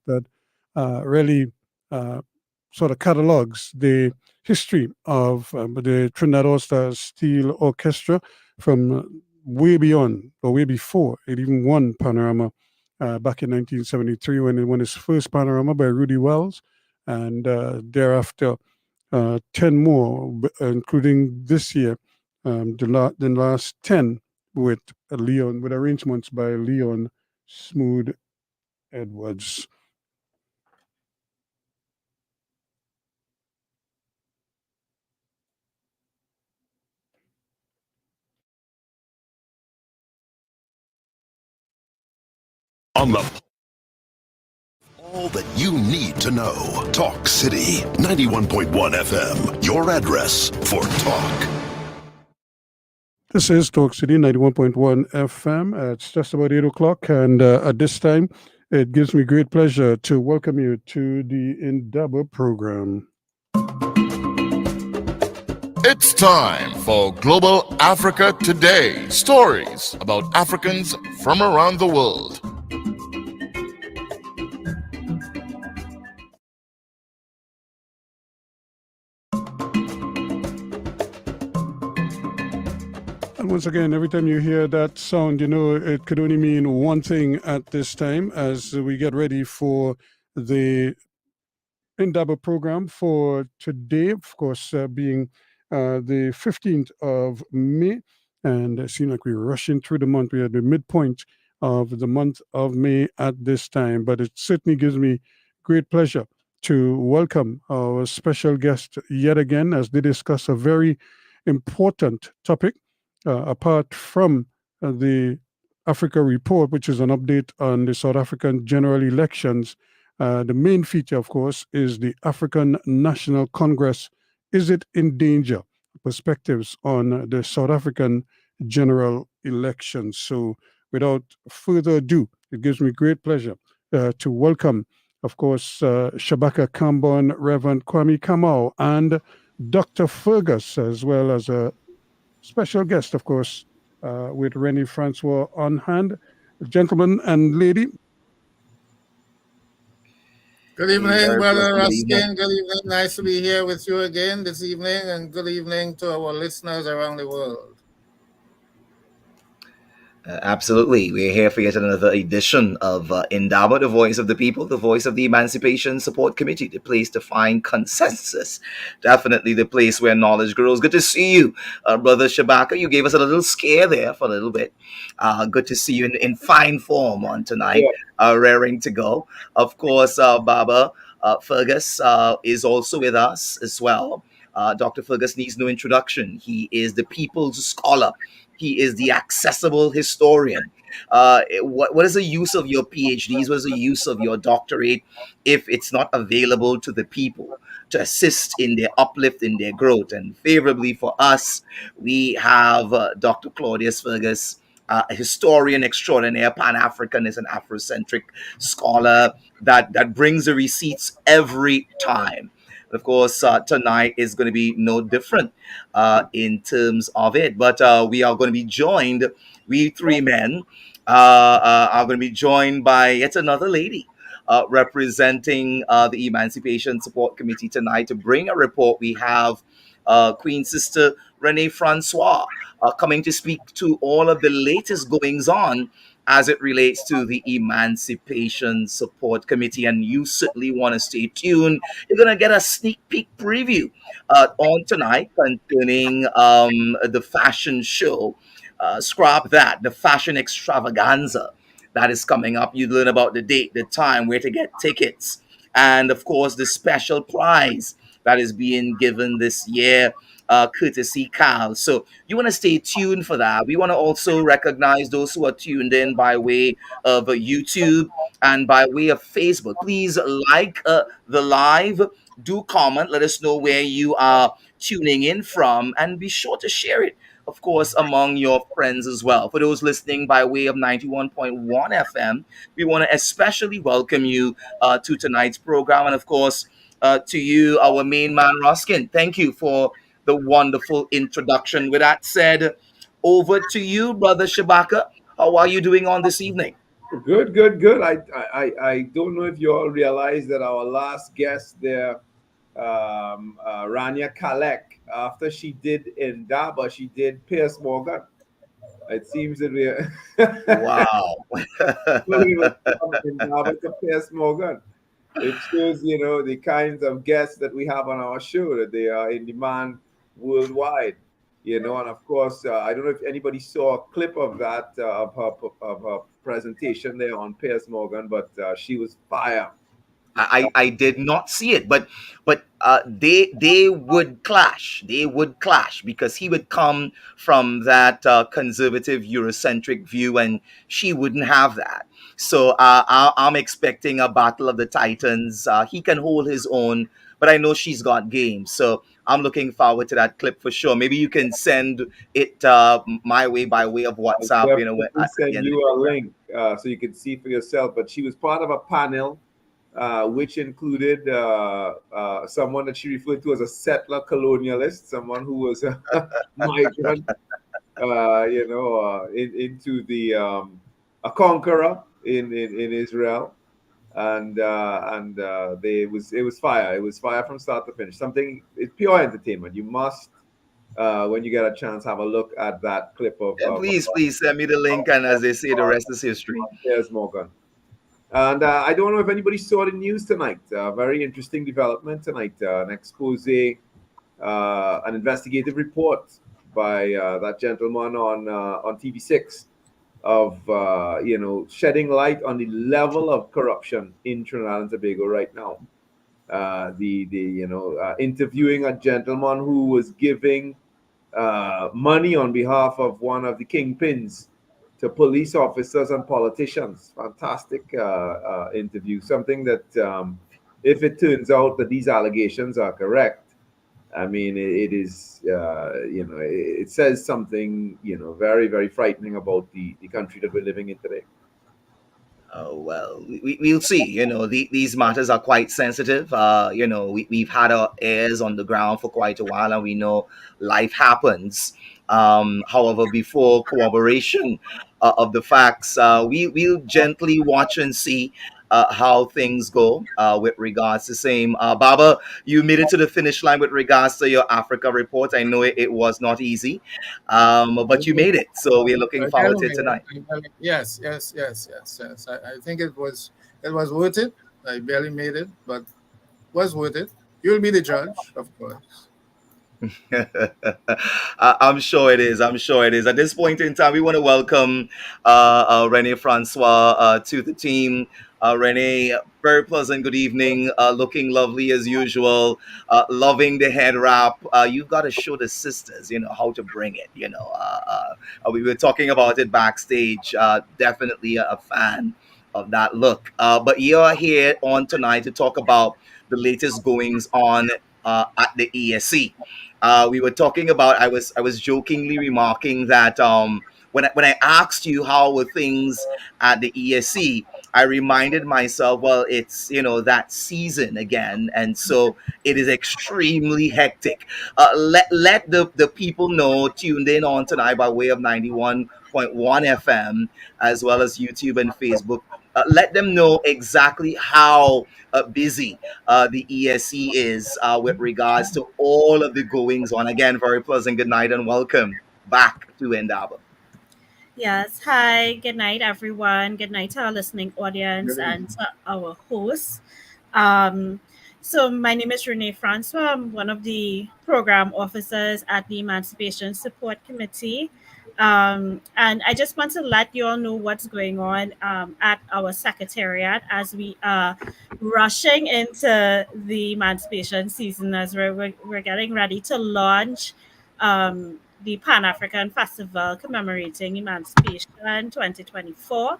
that really sort of catalogs the history of the Trinidad All-Stars Steel Orchestra from way beyond or way before it even won Panorama back in 1973 when it won its first Panorama by Rudy Wells, and thereafter 10 more, including this year, the last 10 with Leon, with arrangements by Leon Smooth Edwards. On the all that you need to know. Talk City 91.1 FM. Your address for talk. This is Talk City 91.1 FM. It's just about 8 o'clock, and at this time, it gives me great pleasure to welcome you to the Indaba program. It's time for Global Africa Today. Stories about Africans from around the world. And once again, every time you hear that sound, you know it could only mean one thing at this time as we get ready for the Indaba program for today, of course, being the 15th of May. And it seems like we're rushing through the month. We're at the midpoint of the month of May at this time. But it certainly gives me great pleasure to welcome our special guest yet again as they discuss a very important topic. Apart from the Africa Report, which is an update on the South African general elections, the main feature, of course, is the African National Congress. Is it in danger? Perspectives on the South African general elections. So, without further ado, it gives me great pleasure to welcome, of course, Shabaka Kambon, Reverend Kwame Kamau, and Dr. Fergus, as well as a special guest, of course, with Rennie Francois on hand. Gentlemen and lady. Good evening, Brother Ruskin. Good evening. Nice to be here with you again this evening, and good evening to our listeners around the world. Absolutely. We're here for yet another edition of Indaba, the voice of the people, the voice of the Emancipation Support Committee, the place to find consensus. Definitely the place where knowledge grows. Good to see you, Brother Shabaka. You gave us a little scare there for a little bit. Good to see you in fine form on tonight, raring to go. Of course, Baba Fergus is also with us as well. Dr. Fergus needs no introduction. He is the people's scholar. He is the accessible historian. What is the use of your PhDs? What is the use of your doctorate if it's not available to the people to assist in their uplift, in their growth? And favorably for us, we have Dr. Claudius Fergus, a historian extraordinaire, Pan-Africanist and Afrocentric scholar that brings the receipts every time. Of course, tonight is going to be no different in terms of it. But we are going to be joined, we three men are going to be joined by yet another lady representing the Emancipation Support Committee tonight to bring a report. We have Queen Sister Renee Francois coming to speak to all of the latest goings on as it relates to the Emancipation Support Committee. And you certainly want to stay tuned. You're going to get a sneak peek preview on tonight concerning the fashion show. Scrap that, the fashion extravaganza that is coming up. You learn about the date, the time, where to get tickets, and of course the special prize that is being given this year, courtesy Cal. So you want to stay tuned for that. We want to also recognize those who are tuned in by way of YouTube and by way of Facebook. Please like the live, do comment, let us know where you are tuning in from, and be sure to share it, of course, among your friends as well. For those listening by way of 91.1 FM, we want to especially welcome you to tonight's program. And of course, to you, our main man, Ruskin. Thank you for the wonderful introduction. With that said, over to you, Brother Shabaka. How are you doing on this evening? Good, good, good. I don't know if you all realize that our last guest there, Rania Kalek, after she did Indaba, she did Pierce Morgan. It seems that we're Wow. fully with from Indaba to Pierce Morgan. It shows, the kinds of guests that we have on our show, that they are in demand worldwide. And of course, I don't know if anybody saw a clip of that, of her presentation there on Piers Morgan, but she was fire. I did not see it, but they would clash. They would clash because he would come from that conservative Eurocentric view, and she wouldn't have that. So I'm expecting a battle of the Titans. He can hold his own, but I know she's got game. So I'm looking forward to that clip for sure. Maybe you can send it my way by way of I'll WhatsApp. definitely At the send end of the you a program. link so you can see for yourself. But she was part of a panel which included someone that she referred to as a settler colonialist, someone who was a migrant, into the a conqueror in Israel, and it was fire. It was fire from start to finish. It's pure entertainment. You must, when you get a chance, have a look at that clip Yeah, please send me the link, and as they say, the rest is history. Piers Morgan. And I don't know if anybody saw the news tonight. Very interesting development tonight. An expose, an investigative report by that gentleman on TV6 of shedding light on the level of corruption in Trinidad and Tobago right now. Interviewing a gentleman who was giving money on behalf of one of the kingpins to police officers and politicians. Fantastic interview. Something that, if it turns out that these allegations are correct, I mean, it is, it says something, very, very frightening about the country that we're living in today. Oh, well, we'll see. These matters are quite sensitive. We've had our ears on the ground for quite a while, and we know life happens. However, before corroboration of the facts, we'll gently watch and see how things go with regards to same. Baba, you made it to the finish line with regards to your Africa report. I know it was not easy, but you made it. So we're looking I forward barely to it made it. tonight. Yes. I think it was worth it. I barely made it, but was worth it. You'll be the judge, of course. I'm sure it is. I'm sure it is. At this point in time, we want to welcome Rene Francois to the team. Rene, very pleasant good evening. Looking lovely as usual. Loving the head wrap. You got to show the sisters, how to bring it. We were talking about it backstage. Definitely a fan of that look. But you're here on tonight to talk about the latest goings on at the ESC. We were talking about. I was jokingly remarking that when I asked you how were things at the ESC, I reminded myself, well, it's that season again, and so it is extremely hectic. Let the people know tuned in on tonight by way of 91.1 FM as well as YouTube and Facebook. Let them know exactly how busy the ESC is with regards to all of the goings on. Again, very pleasant good night and welcome back to Indaba. Yes. Hi. Good night, everyone. Good night to our listening Good audience and evening. to our hosts. Um, so, my name is Renee Francois. I'm one of the program officers at the Emancipation Support Committee. And I just want to let you all know what's going on at our secretariat as we are rushing into the emancipation season as we're getting ready to launch the Pan African Festival commemorating Emancipation 2024.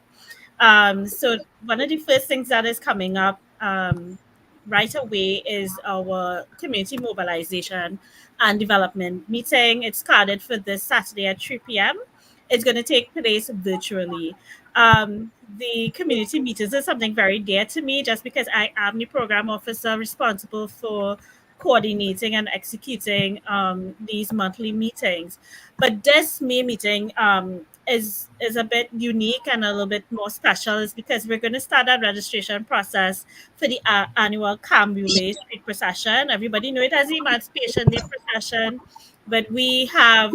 So one of the first things that is coming up right away is our community mobilization and development meeting. It's scheduled for this Saturday at 3 p.m. It's going to take place virtually. The community meetings is something very dear to me just because I am the program officer responsible for coordinating and executing these monthly meetings. But this May meeting is a bit unique and a little bit more special is because we're going to start that registration process for the annual Cambule Street Procession. Everybody know it as the Emancipation Day Procession, but we have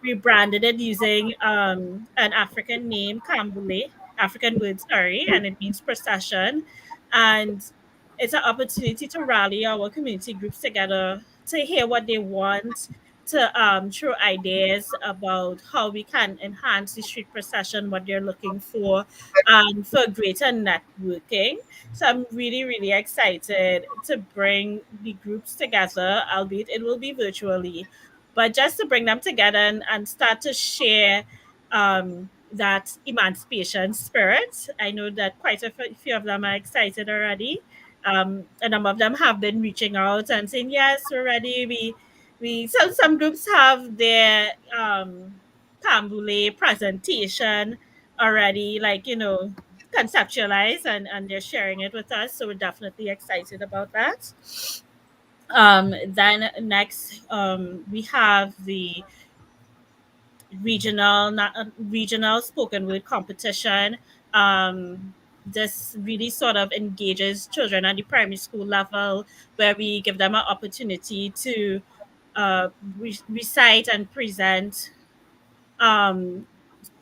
rebranded it using an African name, Cambule, African word, sorry, and it means procession. And it's an opportunity to rally our community groups together to hear what they want, to throw ideas about how we can enhance the street procession, what they're looking for, and for greater networking. So I'm really, really excited to bring the groups together, albeit it will be virtually, but just to bring them together and start to share that emancipation spirit. I know that quite a few of them are excited already. A number of them have been reaching out and saying, yes, we're ready. We some groups have their Kambule presentation already, like, conceptualized, and they're sharing it with us. So we're definitely excited about that. Then next, we have the regional spoken word competition. This really sort of engages children at the primary school level, where we give them an opportunity to recite and present um,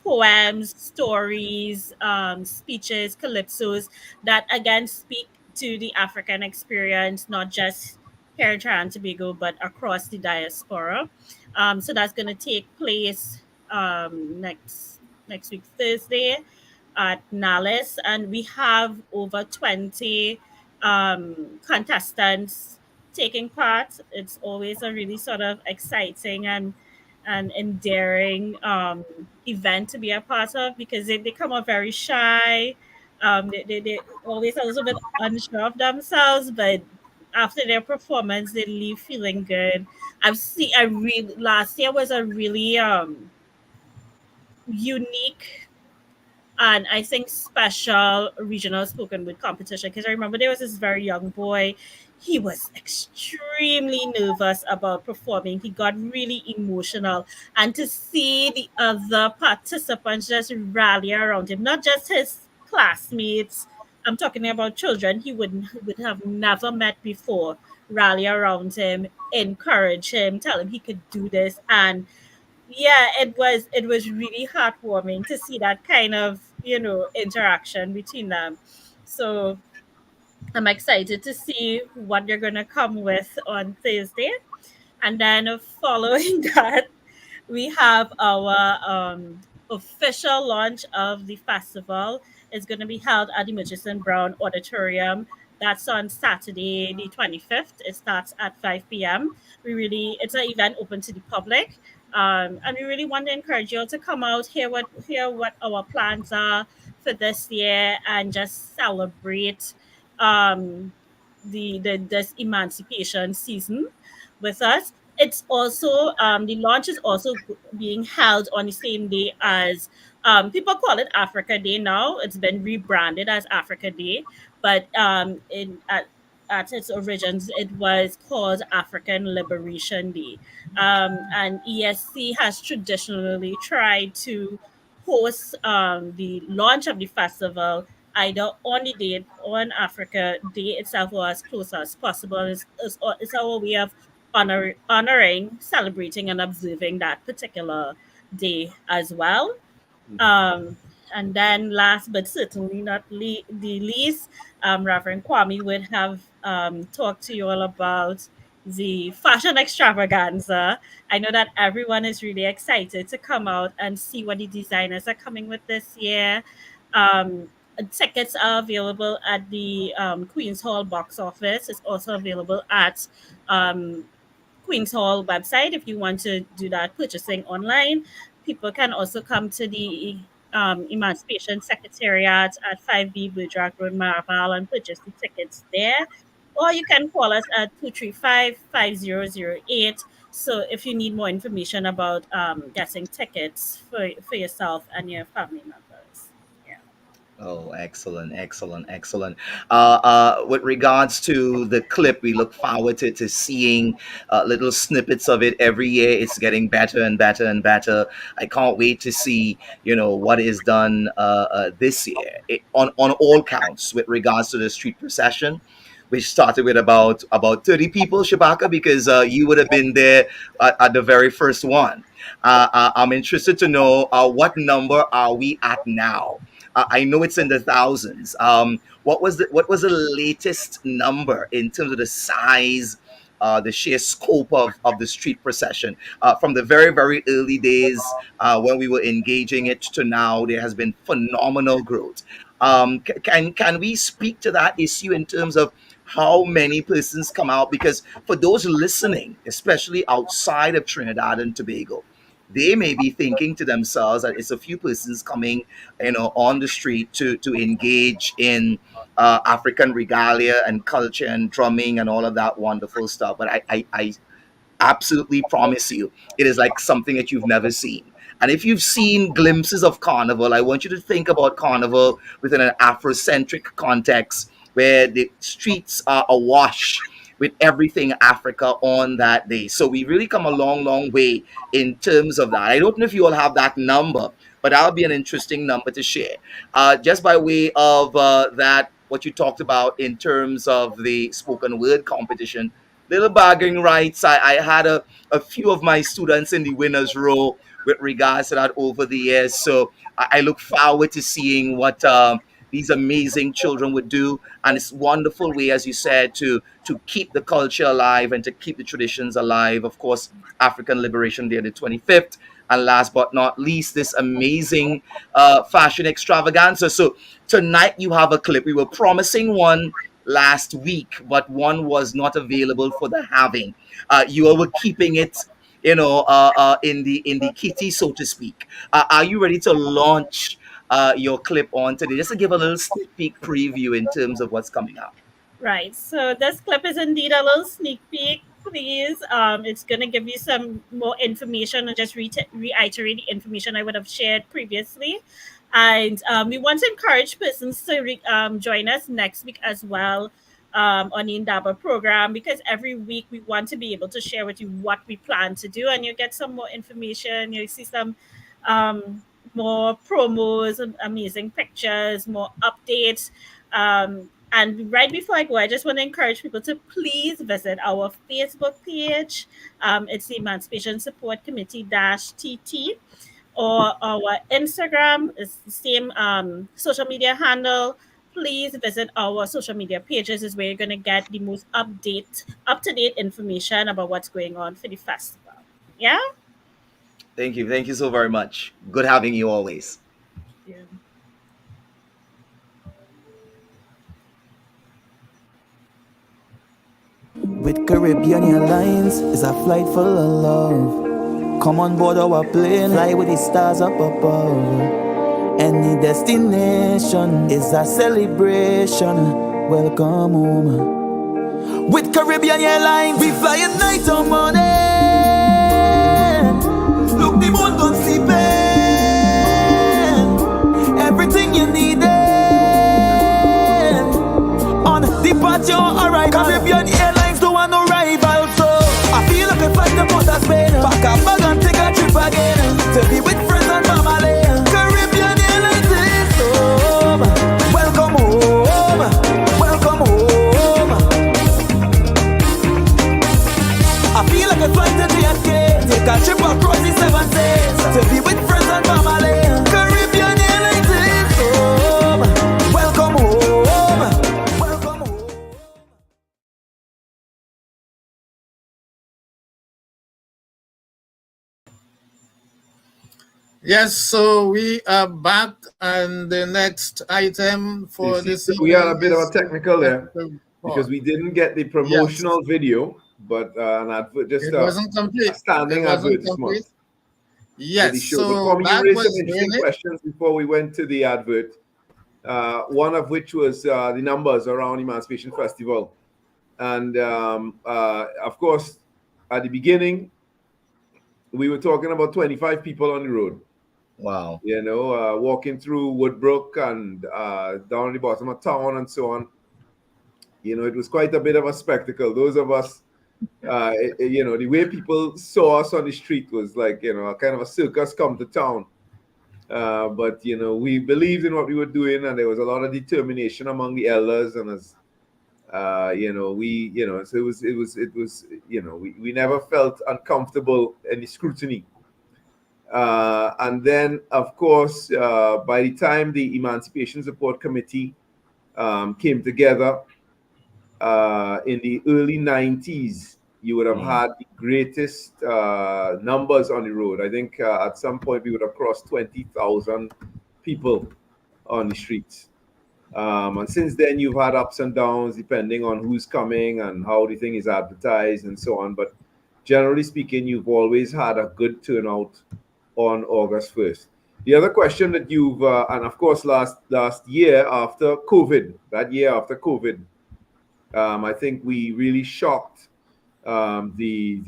poems, stories, speeches, calypsos that again speak to the African experience, not just here in Trinidad and Tobago, but across the diaspora. So that's going to take place next week, Thursday, at Nalis, and we have over 20 contestants taking part. It's always a really sort of exciting and endearing event to be a part of, because they come out very shy. They always a little bit unsure of themselves, but after their performance, they leave feeling good. I really last year was a really unique and I think special regional spoken word competition, because I remember there was this very young boy. He was extremely nervous about performing. He got really emotional, and to see the other participants just rally around him, not just his classmates. I'm talking about children he would have never met before. Rally around him, encourage him, tell him he could do this, and yeah, it was really heartwarming to see that kind of interaction between them. So I'm excited to see what they're gonna come with on Thursday, and then following that, we have our official launch of the festival. Is going to be held at the Murchison Brown Auditorium. That's on Saturday, the 25th. It starts at 5 p.m. It's an event open to the public. And we really want to encourage you all to come out, hear what our plans are for this year, and just celebrate um, the this emancipation season with us. It's also the launch is also being held on the same day as people call it Africa Day now. It's been rebranded as Africa Day, but in at its origins, it was called African Liberation Day. And ESC has traditionally tried to host the launch of the festival either on the date on Africa Day itself or as close as possible. It's our way of honoring, celebrating, and observing that particular day as well. Um, and then, last but certainly not the least, Reverend Kwame would have talked to you all about the fashion extravaganza. I know that everyone is really excited to come out and see what the designers are coming with this year. Um, Tickets are available at the Queen's Hall box office. It's also available at um, Queen's Hall website if you want to do that purchasing online. People can also come to the Emancipation Secretariat at 5B Boudrak Road, Maraval, and purchase the tickets there. Or you can call us at 235-5008. So if you need more information about getting tickets for yourself and your family members. Yeah. Oh, excellent, excellent, excellent. With regards to the clip, we look forward to seeing little snippets of it every year. It's getting better and better and better. I can't wait to see, what is done this year on all counts with regards to the street procession, which started with about 30 people, Shabaka, because you would have been there at the very first one. I'm interested to know what number are we at now? I know it's in the thousands. What was the latest number in terms of the size, the sheer scope of the street procession from the very very early days when we were engaging it to now? There has been phenomenal growth. Can we speak to that issue in terms of how many persons come out? Because for those listening, especially outside of Trinidad and Tobago, they may be thinking to themselves that it's a few persons coming, on the street to engage in African regalia and culture and drumming and all of that wonderful stuff. But I absolutely promise you, it is like something that you've never seen. And if you've seen glimpses of carnival, I want you to think about carnival within an Afrocentric context where the streets are awash with everything Africa on that day. So we really come a long, long way in terms of that. I don't know if you all have that number, but that'll be an interesting number to share. Just by way of that, what you talked about in terms of the spoken word competition, little bargaining rights. I had a few of my students in the winners row with regards to that over the years. So I look forward to seeing what these amazing children would do. And it's a wonderful way, as you said, to keep the culture alive and to keep the traditions alive. Of course, African Liberation Day, the 25th. And last but not least, this amazing fashion extravaganza. So tonight you have a clip. We were promising one last week, but one was not available for the having. You all were keeping it, in the kitty, so to speak. Are you ready to launch your clip on today? Just to give a little sneak peek preview in terms of what's coming up. Right. So this clip is indeed a little sneak peek. Please, it's gonna give you some more information and just reiterate the information I would have shared previously. And we want to encourage persons to join us next week as well on the Indaba program, because every week we want to be able to share with you what we plan to do, and you get some more information. You see some um, more promos, amazing pictures, more updates. And right before I go, I just want to encourage people to please visit our Facebook page. It's the Emancipation Support Committee TT, or our Instagram is the same social media handle. Please visit our social media pages, is where you're going to get the most up to date information about what's going on for the festival. Yeah. Thank you. Thank you so very much. Good having you always. Yeah. With Caribbean Airlines is a flight full of love. Come on board our plane, fly with the stars up above. Any destination is a celebration. Welcome home. With Caribbean Airlines, we fly at night or morning. Look, the moon don't sleep. Everything you need on departure arrival. Caribbean Airlines don't want no rival, so I feel like a flight to Port of Spain. Pack a bag and take a trip again to be with friends and family. Caribbean Airlines is home. Welcome home. Welcome home. I feel like a flight to JFK. Take a trip across the 7 seas to be with friends and family. Caribbean Airlines is home. Welcome home. Welcome home. Yes, so we are back, and the next item for this we had a evening bit of is a technical there the because report. we didn't get the promotional video, but an advert, just It a wasn't complete. standing It wasn't advertisement complete. for the Yes, show. But so Kwame, you that raised some was interesting doing it. questions before we went to the advert. One of which was the numbers around Emancipation Festival. And of course, at the beginning, we were talking about 25 people on the road. Wow. Walking through Woodbrook and down at the bottom of town and so on. It was quite a bit of a spectacle. Those of us, the way people saw us on the street was like, a kind of a circus come to town. But we believed in what we were doing, and there was a lot of determination among the elders, and as so we never felt uncomfortable in the scrutiny. And then, of course, by the time the Emancipation Support Committee came together in the early 90s, you would have had the greatest numbers on the road. I think at some point we would have crossed 20,000 people on the streets. And since then, you've had ups and downs depending on who's coming and how the thing is advertised and so on. But generally speaking, you've always had a good turnout on August 1st. The other question that you've, and of course, last year after COVID, I think we really shocked the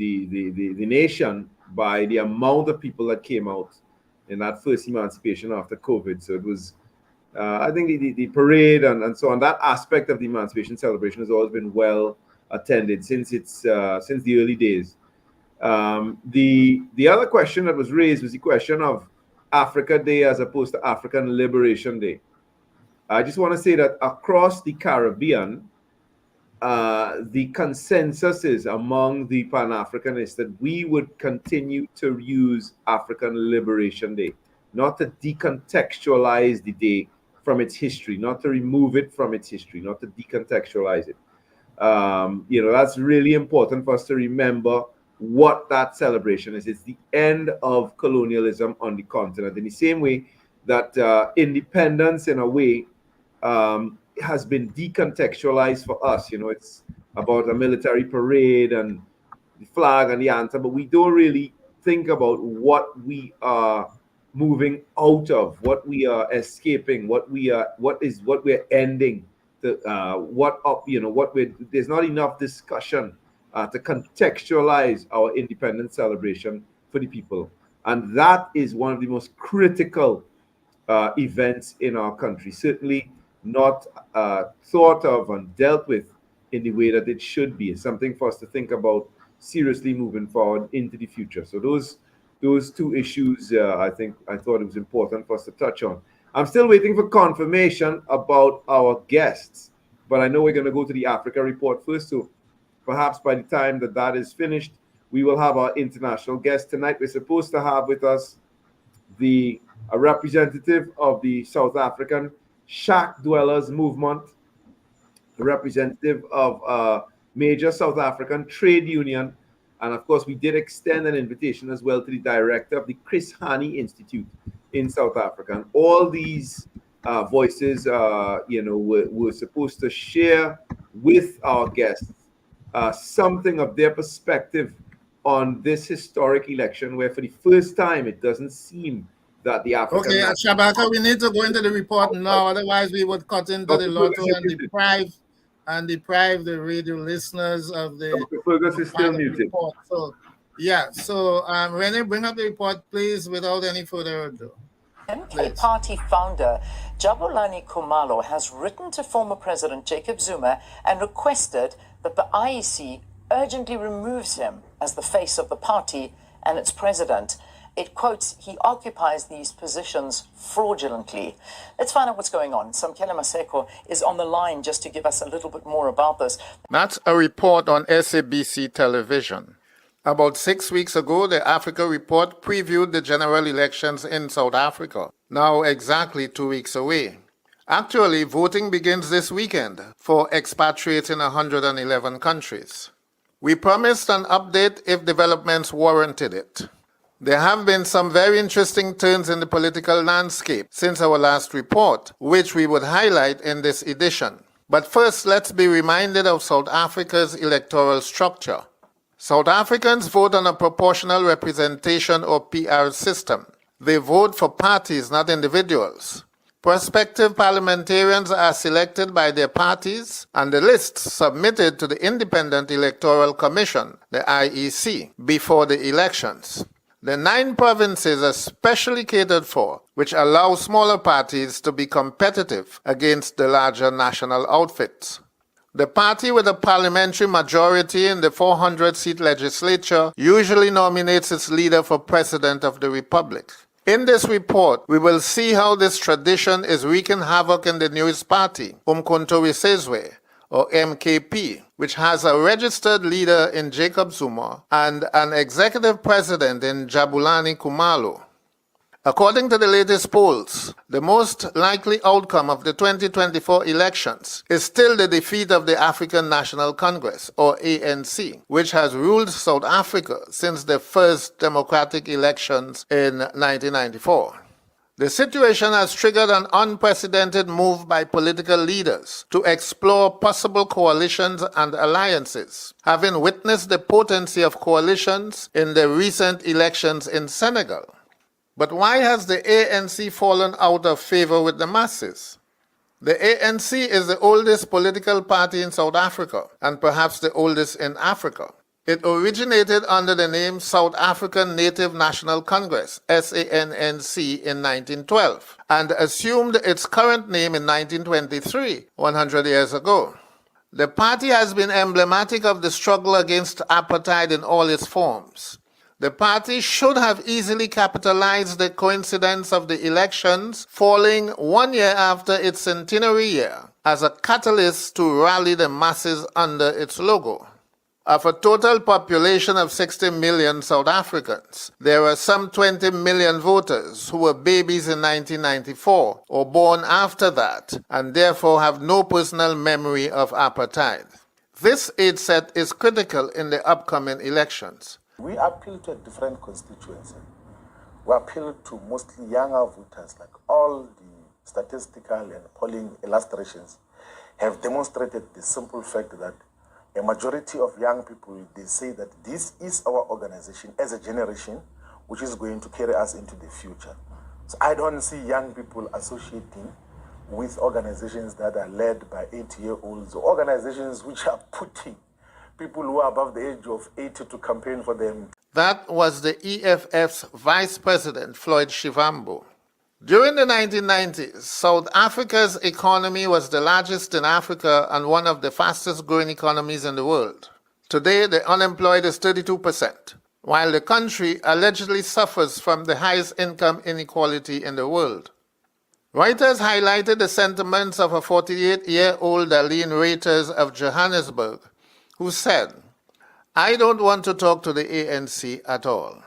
nation by the amount of people that came out in that first emancipation after COVID. So it was, I think the parade and so on, that aspect of the emancipation celebration has always been well attended since the early days. The other question that was raised was the question of Africa Day as opposed to African Liberation Day. I just want to say that across the Caribbean, the consensus is among the Pan-Africanists that we would continue to use African Liberation Day, not to decontextualize the day from its history, not to remove it from its history, not to decontextualize it. That's really important for us to remember what that celebration is. It's the end of colonialism on the continent. In the same way that independence, in a way, has been decontextualized for us. It's about a military parade and the flag and the anthem, but we don't really think about what we are moving out of, what we are escaping, what we're ending. There's not enough discussion to contextualize our independence celebration for the people, and that is one of the most critical events in our country. Certainly not thought of and dealt with in the way that it should be. It's something for us to think about seriously moving forward into the future. So those two issues, I thought it was important for us to touch on. I'm still waiting for confirmation about our guests, but I know we're going to go to the Africa report first. So perhaps by the time that is finished, we will have our international guest tonight. We're supposed to have with us a representative of the South African shack dwellers movement, a representative of a major South African trade union, and of course we did extend an invitation as well to the director of the Chris Hani Institute in South Africa. And all these voices were supposed to share with our guests something of their perspective on this historic election, where for the first time it doesn't seem that the African... Okay, Shabaka, we need to go into the report now, otherwise we would cut into the lotto and deprive the radio listeners of the... Dr. Fergus is still muted. Report. So Renee, bring up the report, please, without any further ado. MK Party founder Jabulani Khumalo has written to former President Jacob Zuma and requested that the IEC urgently removes him as the face of the party and its president. It quotes, he occupies these positions fraudulently. Let's find out what's going on. Samkele Maseko is on the line just to give us a little bit more about this. That's a report on SABC television. About 6 weeks ago, the Africa Report previewed the general elections in South Africa, now exactly 2 weeks away. Actually, voting begins this weekend for expatriates in 111 countries. We promised an update if developments warranted it. There have been some very interesting turns in the political landscape since our last report, which we would highlight in this edition. But first, let's be reminded of South Africa's electoral structure. South Africans vote on a proportional representation or PR system. They vote for parties, not individuals. Prospective parliamentarians are selected by their parties and the lists submitted to the Independent Electoral Commission, the IEC, before the elections. The 9 provinces are specially catered for, which allow smaller parties to be competitive against the larger national outfits. The party with a parliamentary majority in the 400-seat legislature usually nominates its leader for president of the republic. In this report, we will see how this tradition is wreaking havoc in the newest party, Umkhonto we Sizwe, or MKP, which has a registered leader in Jacob Zuma and an executive president in Jabulani Khumalo. According to the latest polls, the most likely outcome of the 2024 elections is still the defeat of the African National Congress, or ANC, which has ruled South Africa since the first democratic elections in 1994. The situation has triggered an unprecedented move by political leaders to explore possible coalitions and alliances, having witnessed the potency of coalitions in the recent elections in Senegal. But why has the ANC fallen out of favor with the masses? The ANC is the oldest political party in South Africa, and perhaps the oldest in Africa. It originated under the name South African Native National Congress, SANNC, in 1912, and assumed its current name in 1923, 100 years ago. The party has been emblematic of the struggle against apartheid in all its forms. The party should have easily capitalized the coincidence of the elections falling 1 year after its centenary year as a catalyst to rally the masses under its logo. Of a total population of 60 million South Africans, there are some 20 million voters who were babies in 1994 or born after that and therefore have no personal memory of apartheid. This age set is critical in the upcoming elections. We appeal to a different constituency. We appeal to mostly younger voters, like all the statistical and polling illustrations have demonstrated the simple fact that a majority of young people, they say that this is our organization as a generation, which is going to carry us into the future. So I don't see young people associating with organizations that are led by 80-year-olds, or organizations which are putting people who are above the age of 80 to campaign for them. That was the EFF's Vice President, Floyd Shivambu. During the 1990s, South Africa's economy was the largest in Africa and one of the fastest growing economies in the world. Today, the unemployed is 32%, while the country allegedly suffers from the highest income inequality in the world. Reuters highlighted the sentiments of a 48-year-old Aline Reuters of Johannesburg, who said, "I don't want to talk to the ANC at all."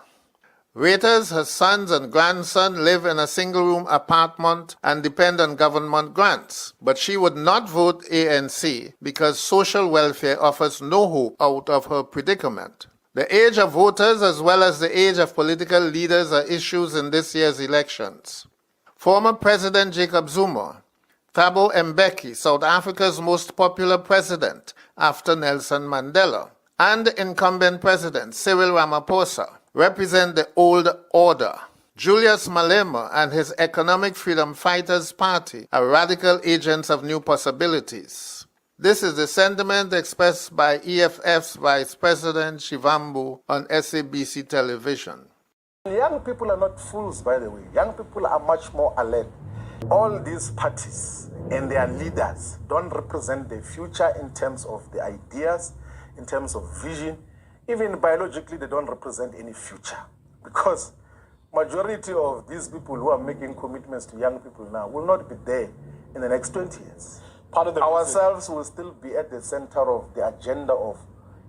Reuters, her sons and grandson live in a single-room apartment and depend on government grants, but she would not vote ANC because social welfare offers no hope out of her predicament. The age of voters as well as the age of political leaders are issues in this year's elections. Former President Jacob Zuma, Thabo Mbeki, South Africa's most popular president after Nelson Mandela, and incumbent President Cyril Ramaphosa represent the old order. Julius Malema and his Economic Freedom Fighters Party are radical agents of new possibilities. This is the sentiment expressed by EFF's Vice President Shivambu on SABC television. Young people are not fools, by the way. Young people are much more alert. All these parties and their leaders don't represent the future in terms of the ideas, in terms of vision. Even biologically, they don't represent any future, because majority of these people who are making commitments to young people now will not be there in the next 20 years. Part of ourselves will still be at the center of the agenda of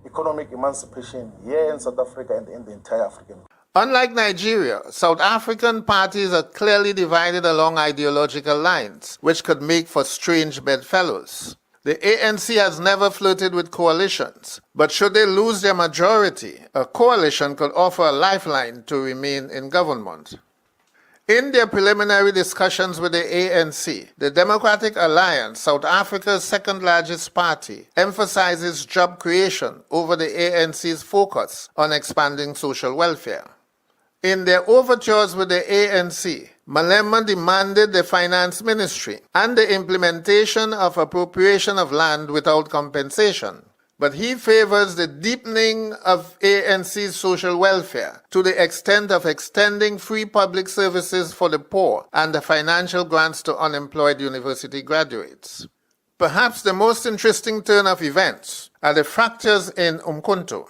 economic emancipation here in South Africa and in the entire African. Unlike Nigeria, South African parties are clearly divided along ideological lines, which could make for strange bedfellows. The ANC has never flirted with coalitions, but should they lose their majority, a coalition could offer a lifeline to remain in government. In their preliminary discussions with the ANC, the Democratic Alliance, South Africa's second largest party, emphasizes job creation over the ANC's focus on expanding social welfare. In their overtures with the ANC, Malema demanded the finance ministry and the implementation of appropriation of land without compensation. but he favors the deepening of ANC's social welfare to the extent of extending free public services for the poor and the financial grants to unemployed university graduates. Perhaps the most interesting turn of events are the fractures in Umkhonto.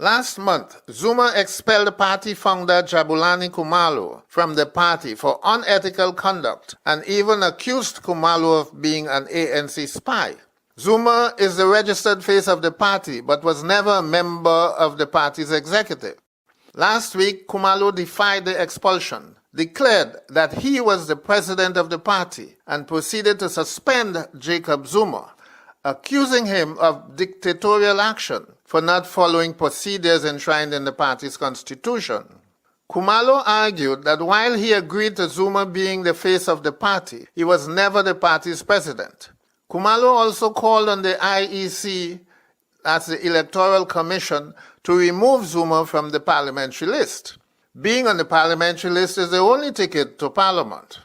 Last month, Zuma expelled party founder Jabulani Khumalo from the party for unethical conduct and even accused Khumalo of being an ANC spy. Zuma is the registered face of the party but was never a member of the party's executive. Last week, Khumalo defied the expulsion, declared that he was the president of the party, and proceeded to suspend Jacob Zuma, accusing him of dictatorial action for not following procedures enshrined in the party's constitution. Khumalo argued that while he agreed to Zuma being the face of the party, he was never the party's president. Khumalo also called on the IEC, that's the Electoral Commission, to remove Zuma from the parliamentary list. Being on the parliamentary list is the only ticket to parliament.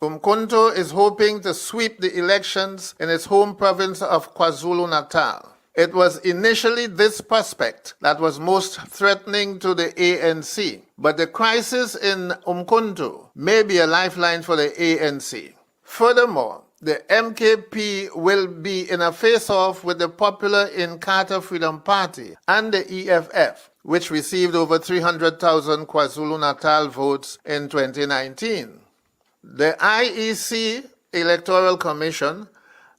Umkhonto is hoping to sweep the elections in its home province of KwaZulu-Natal. It was initially this prospect that was most threatening to the ANC, but the crisis in Umkhonto may be a lifeline for the ANC. Furthermore, the MKP will be in a face-off with the popular Inkatha Freedom Party and the EFF, which received over 300,000 KwaZulu-Natal votes in 2019. The IEC Electoral Commission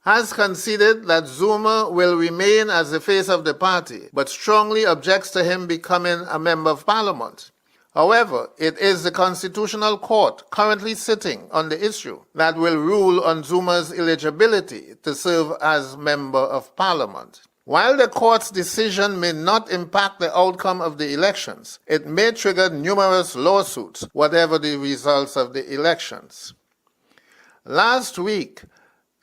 has conceded that Zuma will remain as the face of the party, but strongly objects to him becoming a member of parliament. However, it is the Constitutional Court currently sitting on the issue that will rule on Zuma's eligibility to serve as member of parliament. While the court's decision may not impact the outcome of the elections, it may trigger numerous lawsuits, whatever the results of the elections. Last week,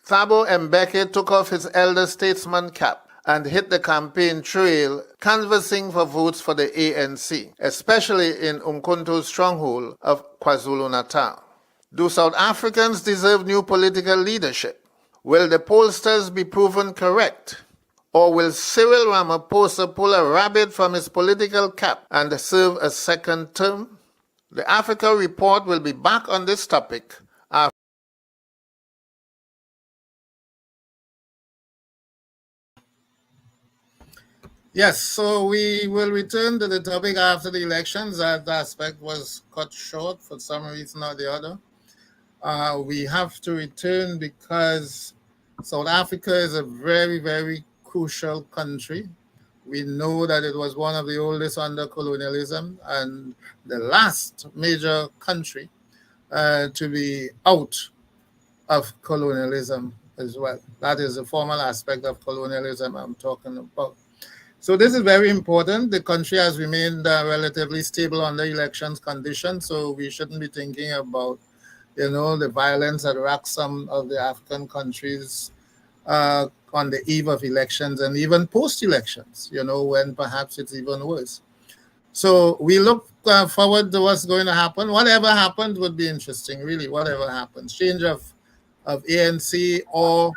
Thabo Mbeki took off his elder statesman cap and hit the campaign trail, canvassing for votes for the ANC, especially in Umkhonto's stronghold of KwaZulu-Natal. Do South Africans deserve new political leadership? Will the pollsters be proven correct? Or will Cyril Ramaphosa pull a rabbit from his political cap and serve a second term? The Africa Report will be back on this topic after. Yes, so we will return to the topic after the elections. That aspect was cut short for some reason or the other. We have to return because South Africa is a very, very crucial country. We know that it was one of the oldest under colonialism and the last major country to be out of colonialism as well. That is the formal aspect of colonialism I'm talking about. So this is very important. The country has remained relatively stable under elections conditions, so we shouldn't be thinking about, the violence that rocks some of the African countries on the eve of elections and even post-elections, when perhaps it's even worse. So we look forward to what's going to happen. Whatever happens would be interesting, really, whatever happens. Change of ANC or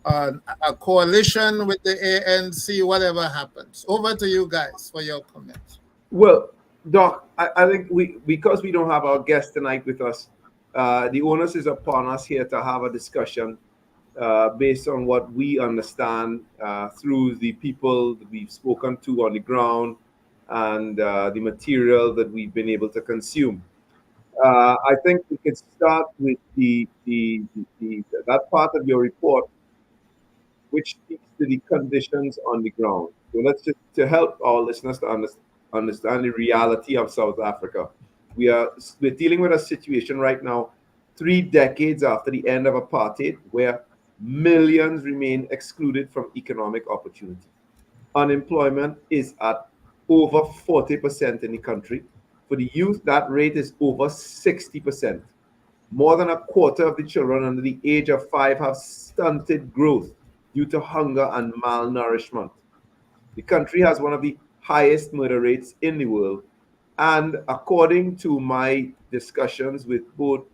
a coalition with the ANC, whatever happens. Over to you guys for your comments. Well, Doc, I think because we don't have our guest tonight with us, the onus is upon us here to have a discussion based on what we understand through the people that we've spoken to on the ground and the material that we've been able to consume. I think we can start with that part of your report which speaks to the conditions on the ground. So let's just to help our listeners to understand the reality of South Africa. We're dealing with a situation right now, 3 decades after the end of apartheid, where millions remain excluded from economic opportunity. Unemployment is at over 40% in the country. For the youth, that rate is over 60%. More than a quarter of the children under the age of 5 have stunted growth due to hunger and malnourishment. The country has one of the highest murder rates in the world. And according to my discussions with both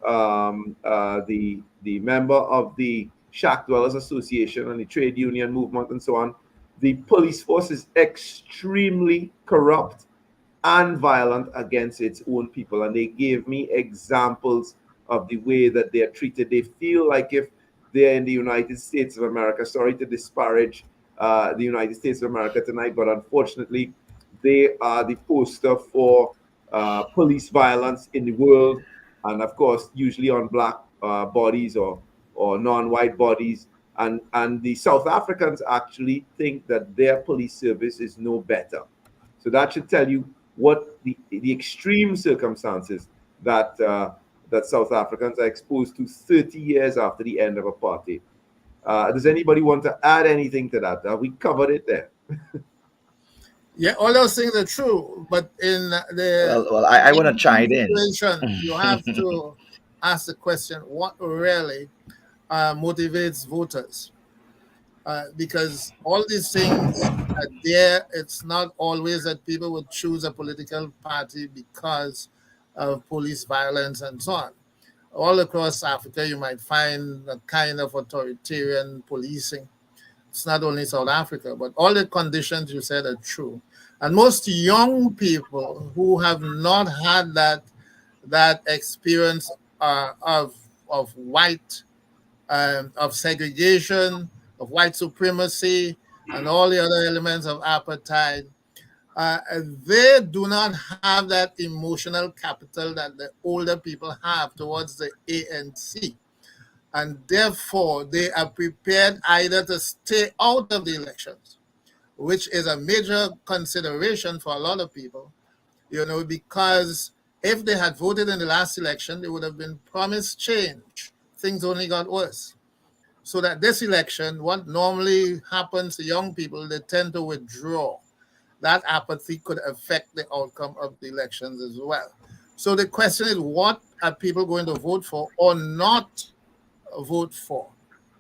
the member of the Shack Dwellers Association and the trade union movement and so on, the police force is extremely corrupt and violent against its own people. And they gave me examples of the way that they are treated. They feel like if they're in the United States of America. Sorry to disparage the United States of America tonight, but unfortunately, they are the poster for police violence in the world, and of course, usually on black bodies or non-white bodies. And the South Africans actually think that their police service is no better. So that should tell you what the extreme circumstances that that South Africans are exposed to 30 years after the end of apartheid. Does anybody want to add anything to that? We covered it there. Yeah, all those things are true, but in the Well, I want to chime in. situation, you have to ask the question: what really motivates voters? Because all these things are there. It's not always that people would choose a political party because of police violence and so on. All across Africa, you might find a kind of authoritarian policing. It's not only South Africa, but all the conditions you said are true. And most young people who have not had that experience of white of segregation, of white supremacy, and all the other elements of apartheid, they do not have that emotional capital that the older people have towards the ANC. And therefore, they are prepared either to stay out of the elections, which is a major consideration for a lot of people, because if they had voted in the last election, they would have been promised change. Things only got worse. So that this election, what normally happens to young people, they tend to withdraw. That apathy could affect the outcome of the elections as well. So the question is, what are people going to vote for or not vote for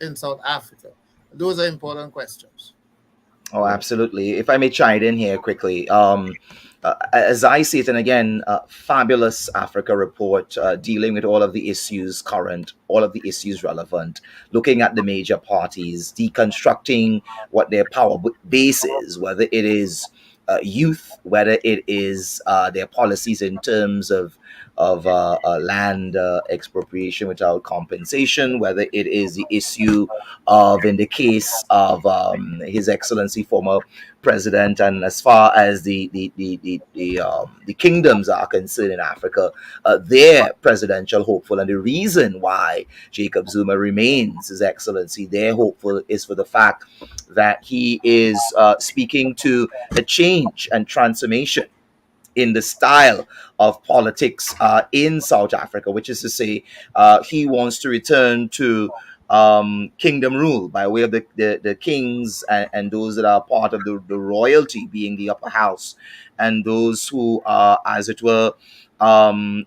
in South Africa? Those are important questions. Oh, absolutely. If I may chime in here quickly, as I see it, and again, fabulous Africa report dealing with all of the issues current, all of the issues relevant, looking at the major parties, deconstructing what their power base is, whether it is youth, whether it is their policies in terms of land expropriation without compensation, whether it is the issue of, in the case of His Excellency former president, and as far as the kingdoms are concerned in Africa, their presidential hopeful, and the reason why Jacob Zuma remains His Excellency, their hopeful, is for the fact that he is speaking to a change and transformation in the style of politics in South Africa, which is to say, he wants to return to kingdom rule by way of the kings and those that are part of the royalty being the upper house, and those who are, as it were,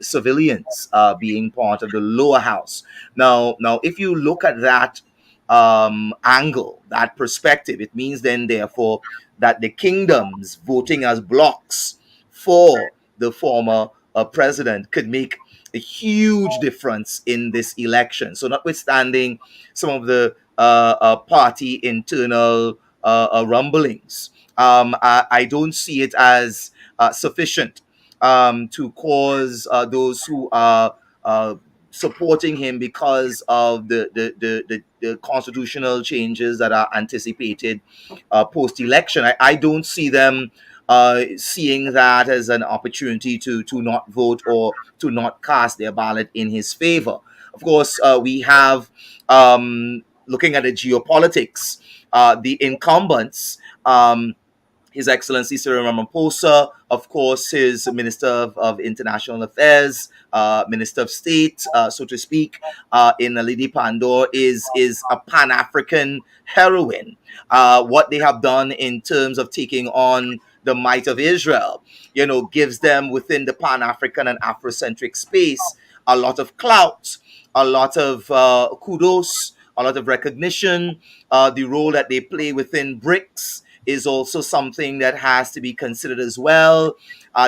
civilians being part of the lower house. Now, if you look at that angle, that perspective, it means then, therefore, that the kingdoms voting as blocks for the former president could make a huge difference in this election. So, notwithstanding some of the party internal rumblings, I don't see it as sufficient to cause those who are supporting him because of the constitutional changes that are anticipated post-election. I don't see them seeing that as an opportunity to not vote or to not cast their ballot in his favor. Of course, we have, looking at the geopolitics, the incumbents, His Excellency Cyril Ramaphosa, of course, his Minister of International Affairs, Minister of State, so to speak, in Naledi Pandor is a Pan-African heroine. What they have done in terms of taking on the might of Israel, gives them within the Pan-African and Afrocentric space a lot of clout, a lot of kudos, a lot of recognition. The role that they play within BRICS is also something that has to be considered as well.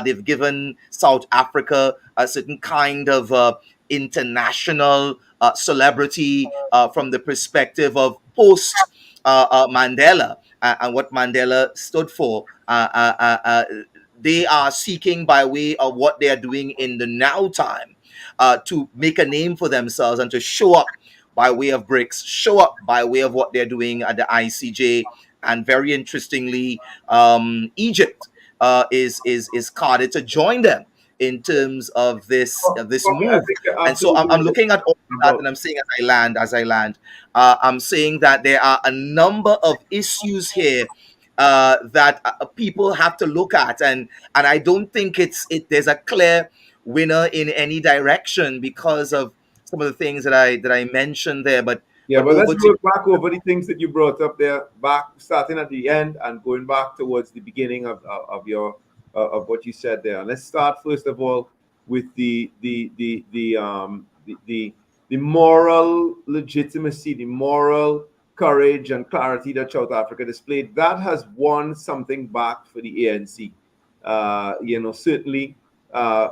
They've given South Africa a certain kind of international celebrity from the perspective of post Mandela and what Mandela stood for. They are seeking, by way of what they are doing in the now time, to make a name for themselves and to show up by way of BRICS, show up by way of what they're doing at the ICJ. And very interestingly, Egypt is carded to join them in terms of this Kwame, I move. think you're And so absolutely I'm right looking at all that, about. and I'm saying as I land, I'm saying that there are a number of issues here that people have to look at, and I don't think there's a clear winner in any direction because of some of the things that I mentioned there. But Yeah, but let's over to work back over the things that you brought up there, back starting at the end and going back towards the beginning of your of what you said there. And let's start first of all with the moral legitimacy, the moral courage and clarity that South Africa displayed. That has won something back for the ANC. Certainly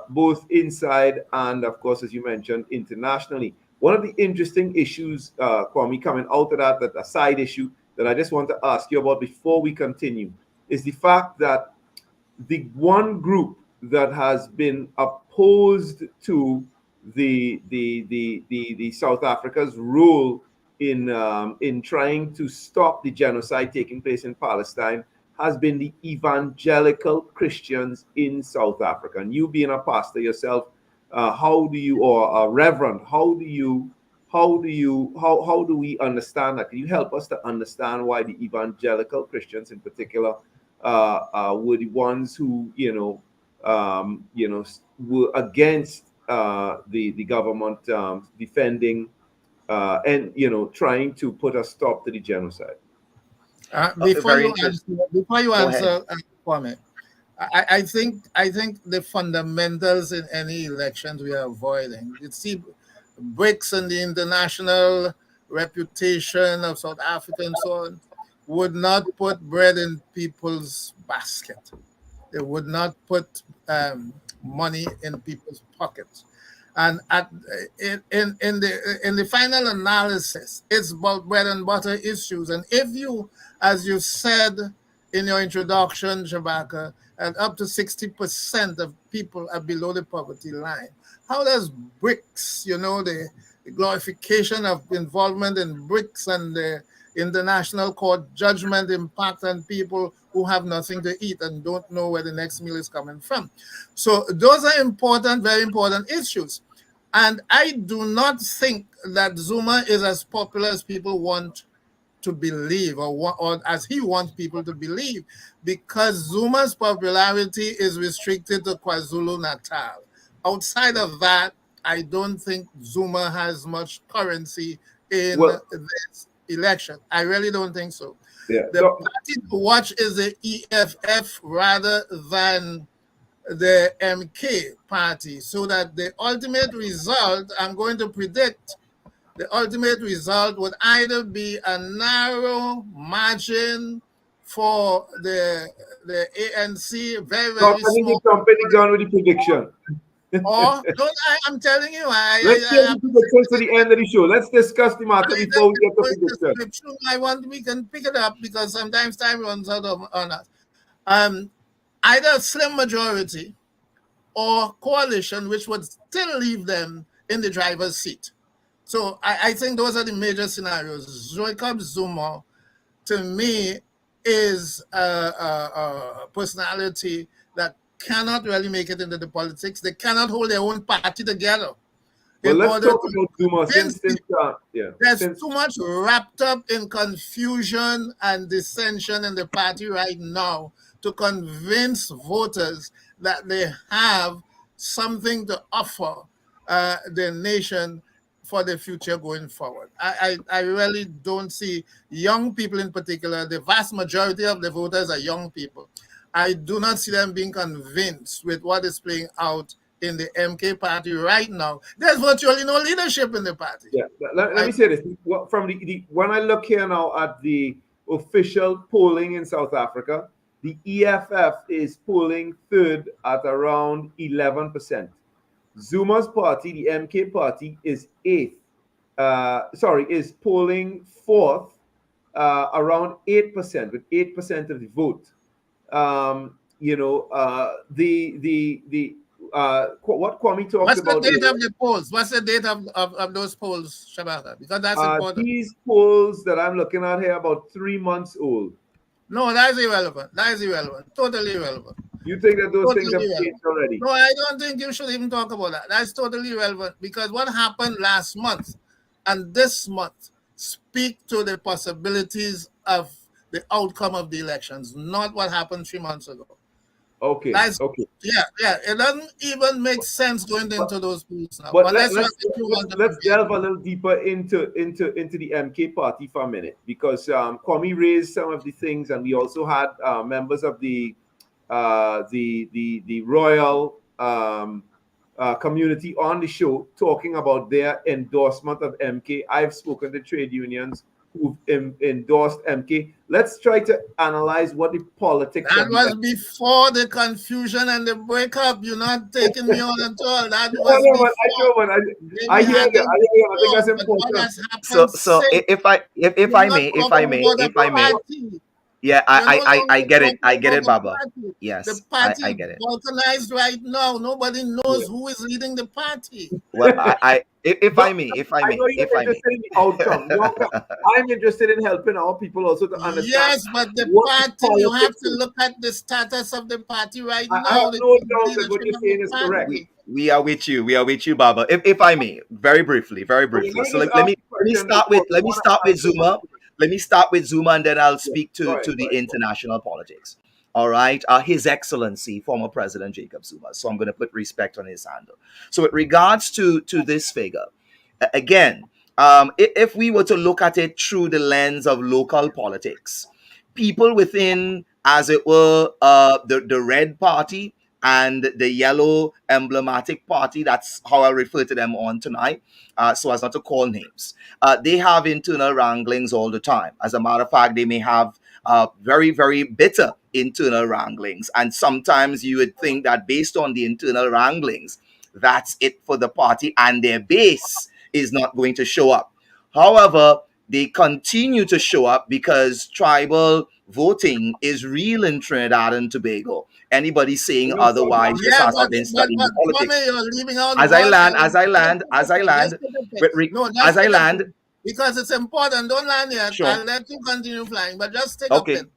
both inside and, of course, as you mentioned, internationally. One of the interesting issues, Kwame, coming out of that a side issue that I just want to ask you about before we continue, is the fact that the one group that has been opposed to the South Africa's role in trying to stop the genocide taking place in Palestine has been the evangelical Christians in South Africa. And you being a pastor yourself, how do you, or a reverend, how do we understand that? Can you help us to understand why the evangelical Christians in particular were the ones who were against the government defending and trying to put a stop to the genocide? Before very you interesting. Go ahead. answer, Kwame, I think the fundamentals in any elections we are avoiding. You see, BRICS and the international reputation of South Africa and so on would not put bread in people's basket. They would not put money in people's pockets. And in the final analysis, it's about bread and butter issues. And if you, as you said in your introduction, Shabaka, and up to 60% of people are below the poverty line, how does BRICS, the glorification of involvement in BRICS and the international court judgment impact on people who have nothing to eat and don't know where the next meal is coming from? So those are important, very important issues. And I do not think that Zuma is as popular as people want to believe, or as he wants people to believe, because Zuma's popularity is restricted to KwaZulu-Natal. Outside of that, I don't think Zuma has much currency in this election. I really don't think so. Yeah. The party to watch is the EFF rather than the MK party, so that the ultimate result, I'm going to predict, the ultimate result would either be a narrow margin for the ANC, very, No, very I think small. you're jumping the gun with the prediction. Or, no, I'm telling you, Let's get the predictions to the end of the show. Let's discuss the matter before we get to prediction. we can pick it up because sometimes time runs out on us. Either a slim majority or coalition, which would still leave them in the driver's seat. So I think those are the major scenarios. Jacob Zuma, to me, is a personality that cannot really make it into the politics. They cannot hold their own party together. Well, let's talk about Zuma since there's too much wrapped up in confusion and dissension in the party right now to convince voters that they have something to offer the nation for the future going forward. I really don't see young people in particular. The vast majority of the voters are young people. I do not see them being convinced with what is playing out in the MK party right now. There's virtually no leadership in the party. Yeah, let me say this. From when I look here now at the official polling in South Africa, the EFF is polling third at around 11%. Zuma's party, the MK party, is is polling fourth around 8%, with 8% of the vote. What Kwame talked What's the about date earlier, of the polls? What's the date of those polls, Shabaka? Because that's important. these polls that I'm looking at here about 3 months old. No, that is irrelevant. That is irrelevant. Totally irrelevant. You think that those things have Totally changed already? No, I don't think you should even talk about that. That's totally irrelevant because what happened last month and this month speak to the possibilities of the outcome of the elections, not what happened 3 months ago. Okay. Okay. Yeah. It doesn't even make sense going into those polls now. But Unless let's delve a little deeper into the MK party for a minute, because Kwame raised some of the things, and we also had members of the royal community on the show talking about their endorsement of MK. I've spoken to trade unions who've endorsed MK. Let's try to analyze what the politics that was before the confusion and the breakup. You're not taking me on at all. That was before. I hear you. I think that's important. So if I may. Yeah, I get it. I get it, Baba. Yes, the party I get it. organized right now. Nobody knows who is leading the party. Well, if I may. I know you're interested in the outcome. I'm interested in helping our people also to understand. Yes, but the party, you have to look at the status of the party right now. I have no doubt that what you're saying is correct. We are with you. We are with you, Baba. If I may, very briefly. So let me start with Zuma. Let me start with Zuma, and then I'll speak to the international politics. All right. His Excellency, former President Jacob Zuma. So I'm going to put respect on his handle. So with regards to this figure, again, if we were to look at it through the lens of local politics, people within, as it were, the red party and the yellow emblematic party, that's how I refer to them on tonight, so as not to call names. They have internal wranglings all the time. As a matter of fact, they may have very, very bitter internal wranglings. And sometimes you would think that based on the internal wranglings, that's it for the party and their base is not going to show up. However, they continue to show up because tribal voting is real in Trinidad and Tobago. Anybody saying otherwise just has been studying the politics. As I land, because it's important. Don't land yet. Sure. I'll let you continue flying, but just take a pin.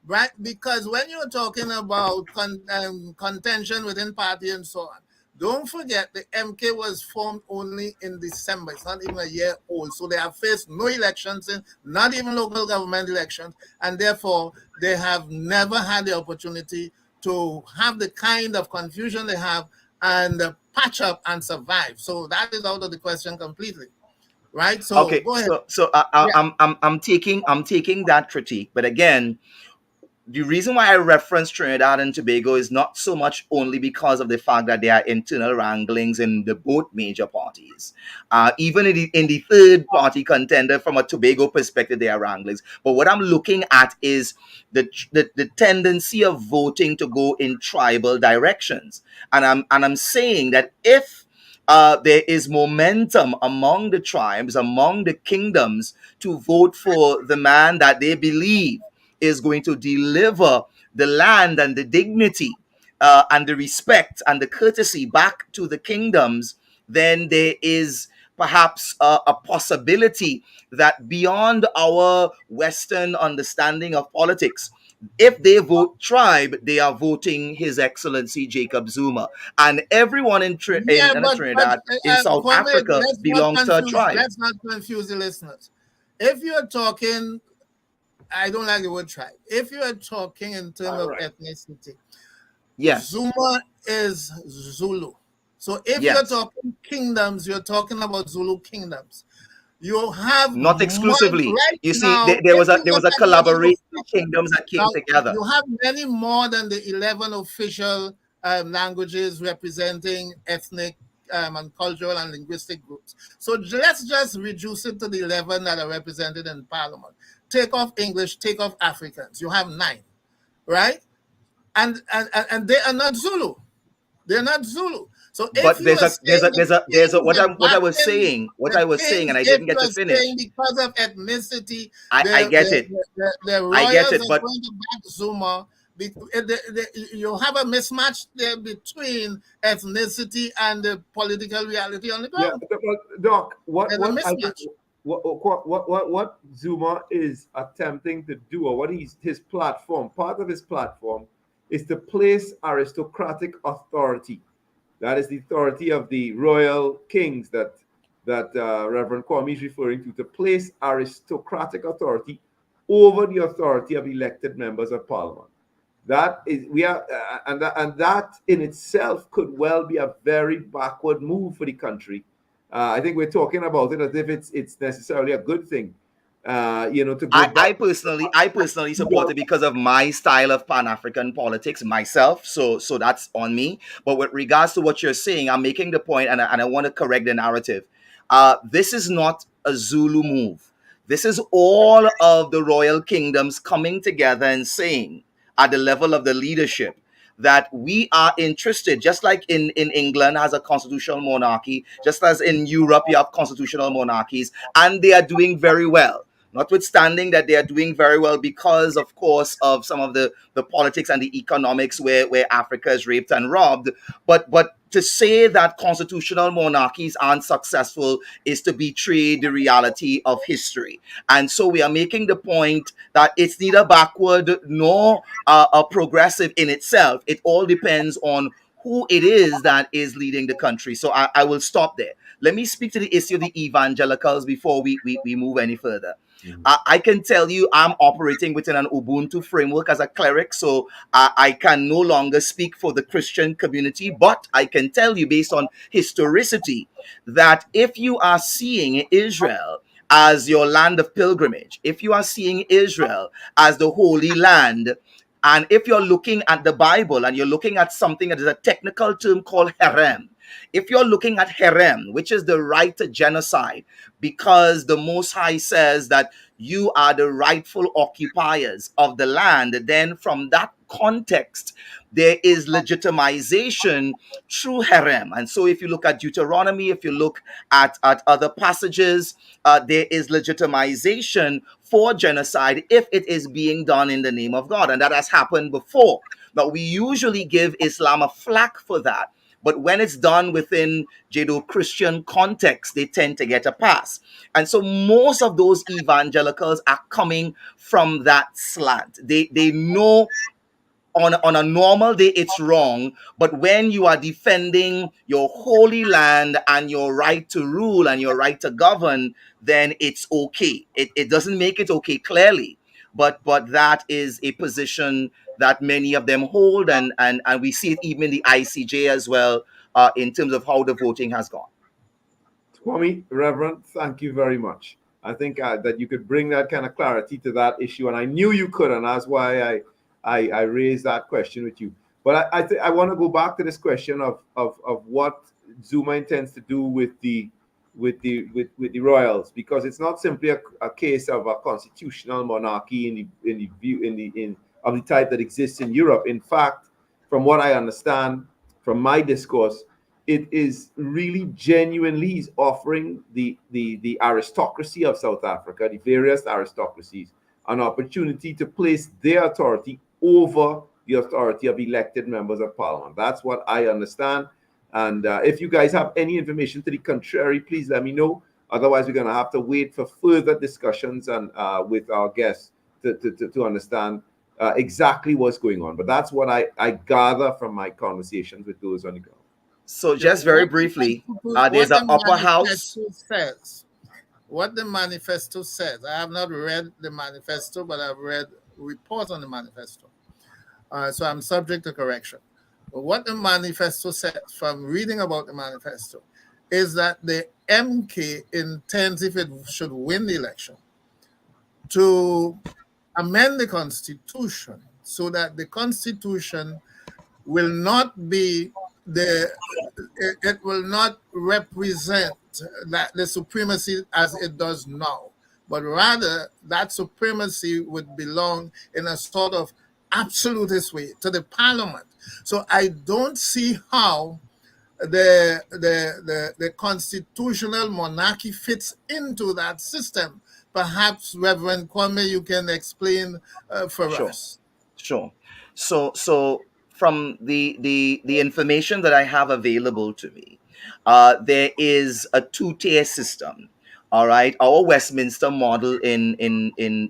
Right? Because when you're talking about contention within party and so on, don't forget the MK was formed only in December. It's not even a year old. So they have faced no elections, not even local government elections, and therefore they have never had the opportunity to have the kind of confusion they have and patch up and survive. So that is out of the question completely. Right? So okay, go ahead. I'm taking that critique, but again, the reason why I reference Trinidad and Tobago is not so much only because of the fact that there are internal wranglings in the both major parties. Even in the third party contender, from a Tobago perspective, there are wranglings. But what I'm looking at is the tendency of voting to go in tribal directions, and I'm saying that if there is momentum among the tribes, among the kingdoms, to vote for the man that they believe is going to deliver the land and the dignity and the respect and the courtesy back to the kingdoms, then there is perhaps a possibility that beyond our Western understanding of politics, if they vote tribe, they are voting His Excellency Jacob Zuma. And everyone in Trinidad, in South Africa, belongs to a tribe. Let's not confuse the listeners. If you're talking, I don't like the word tribe. If you are talking in terms of ethnicity, yes, Zuma is Zulu. So if you're talking kingdoms, you're talking about Zulu kingdoms. You have not exclusively. You see, now, there was a collaboration of kingdoms that came together. You have many more than the 11 official languages representing ethnic and cultural and linguistic groups. So let's just reduce it to the 11 that are represented in Parliament. Take off English, take off Africans. You have 9, right? And they are not Zulu. They're not Zulu. So if But you are saying the there's a king, the what I was Baptist, saying, what the I was saying, kings, and I if didn't you get to are saying finish. because of ethnicity, I get it. the I get royals it. are But going to back Zuma, you have a mismatch there between ethnicity and the political reality on the Yeah, ground. Doc, There's a what I think mismatch. what Zuma is attempting to do, or what his platform, part of his platform, is to place aristocratic authority. That is the authority of the royal kings that Reverend Kwame is referring to place aristocratic authority over the authority of elected members of parliament. That is, we are, and that in itself could well be a very backward move for the country. I think we're talking about it as if it's necessarily a good thing. To go back. I personally support it because of my style of Pan-African politics myself. So that's on me. But with regards to what you're saying, I'm making the point, and I want to correct the narrative. This is not a Zulu move. This is all of the royal kingdoms coming together and saying, at the level of the leadership, that we are interested, just like in England has a constitutional monarchy, just as in Europe you have constitutional monarchies, and they are doing very well. Notwithstanding that they are doing very well because, of course, of some of the politics and the economics where Africa is raped and robbed. But to say that constitutional monarchies aren't successful is to betray the reality of history. And so we are making the point that it's neither backward nor progressive in itself. It all depends on who it is that is leading the country. So I will stop there. Let me speak to the issue of the evangelicals before we move any further. I can tell you I'm operating within an Ubuntu framework as a cleric, so I can no longer speak for the Christian community, but I can tell you based on historicity that if you are seeing Israel as your land of pilgrimage, if you are seeing Israel as the Holy Land, and if you're looking at the Bible and you're looking at something that is a technical term called herem, if you're looking at herem, which is the right to genocide, because the Most High says that you are the rightful occupiers of the land, then from that context, there is legitimization through herem. And so if you look at Deuteronomy, if you look at other passages, there is legitimization for genocide if it is being done in the name of God. And that has happened before. But we usually give Islam a flack for that. But when it's done within Judeo-Christian context, they tend to get a pass. And so most of those evangelicals are coming from that slant. They know on a normal day it's wrong, but when you are defending your holy land and your right to rule and your right to govern, then it's okay. It doesn't make it okay clearly, but that is a position that many of them hold, and we see it even in the ICJ as well, in terms of how the voting has gone. Kwame, Reverend, thank you very much. I think that you could bring that kind of clarity to that issue, and I knew you could, and that's why I raised that question with you. But I want to go back to this question of what Zuma intends to do with the royals, because it's not simply a case of a constitutional monarchy of the type that exists in Europe. In fact, from what I understand from my discourse, it is really genuinely he's offering the aristocracy of South Africa, the various aristocracies, an opportunity to place their authority over the authority of elected members of parliament. That's what I understand. And if you guys have any information to the contrary, please let me know. Otherwise, we're going to have to wait for further discussions and with our guests to understand exactly what's going on. But that's what I gather from my conversations with those on the ground. So just very briefly, there's an upper house. What the manifesto says, I have not read the manifesto, but I've read reports on the manifesto. So I'm subject to correction. But what the manifesto says, from reading about the manifesto, is that the MK intends, if it should win the election, to amend the constitution so that the constitution will not be it will not represent that the supremacy as it does now, but rather that supremacy would belong in a sort of absolutist way to the parliament. So I don't see how the constitutional monarchy fits into that system. Perhaps, Reverend Kwame, you can explain for Sure. us. Sure. So from the information that I have available to me, there is a two-tier system. All right, our Westminster model in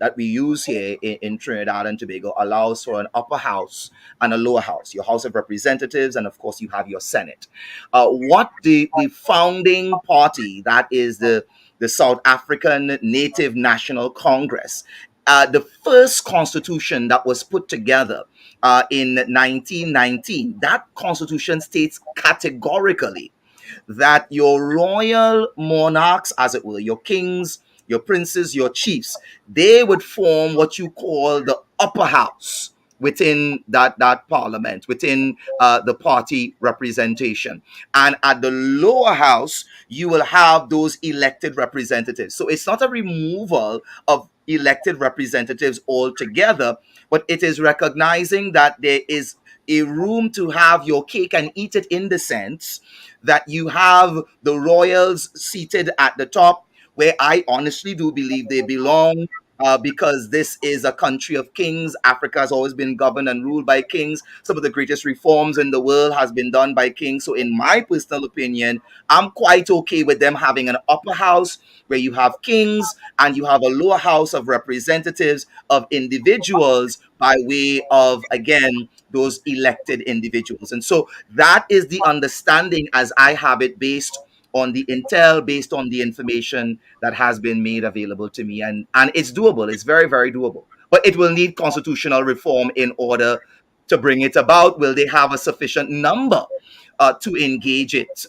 that we use here in Trinidad and Tobago allows for an upper house and a lower house. Your House of Representatives, and of course, you have your Senate. What the founding party, that is the South African Native National Congress, the first constitution that was put together in 1919, that constitution states categorically that your royal monarchs, as it were, your kings, your princes, your chiefs, they would form what you call the upper house within that parliament, within the party representation. And at the lower house, you will have those elected representatives. So it's not a removal of elected representatives altogether, but it is recognizing that there is a room to have your cake and eat it, in the sense that you have the royals seated at the top, where I honestly do believe they belong. Because this is a country of kings. Africa has always been governed and ruled by kings. Some of the greatest reforms in the world has been done by kings. So in my personal opinion, I'm quite okay with them having an upper house where you have kings and you have a lower house of representatives of individuals by way of, again, those elected individuals. And so that is the understanding as I have it, based on the intel, based on the information that has been made available to me. And it's doable. It's very, very doable. But it will need constitutional reform in order to bring it about. Will they have a sufficient number to engage it?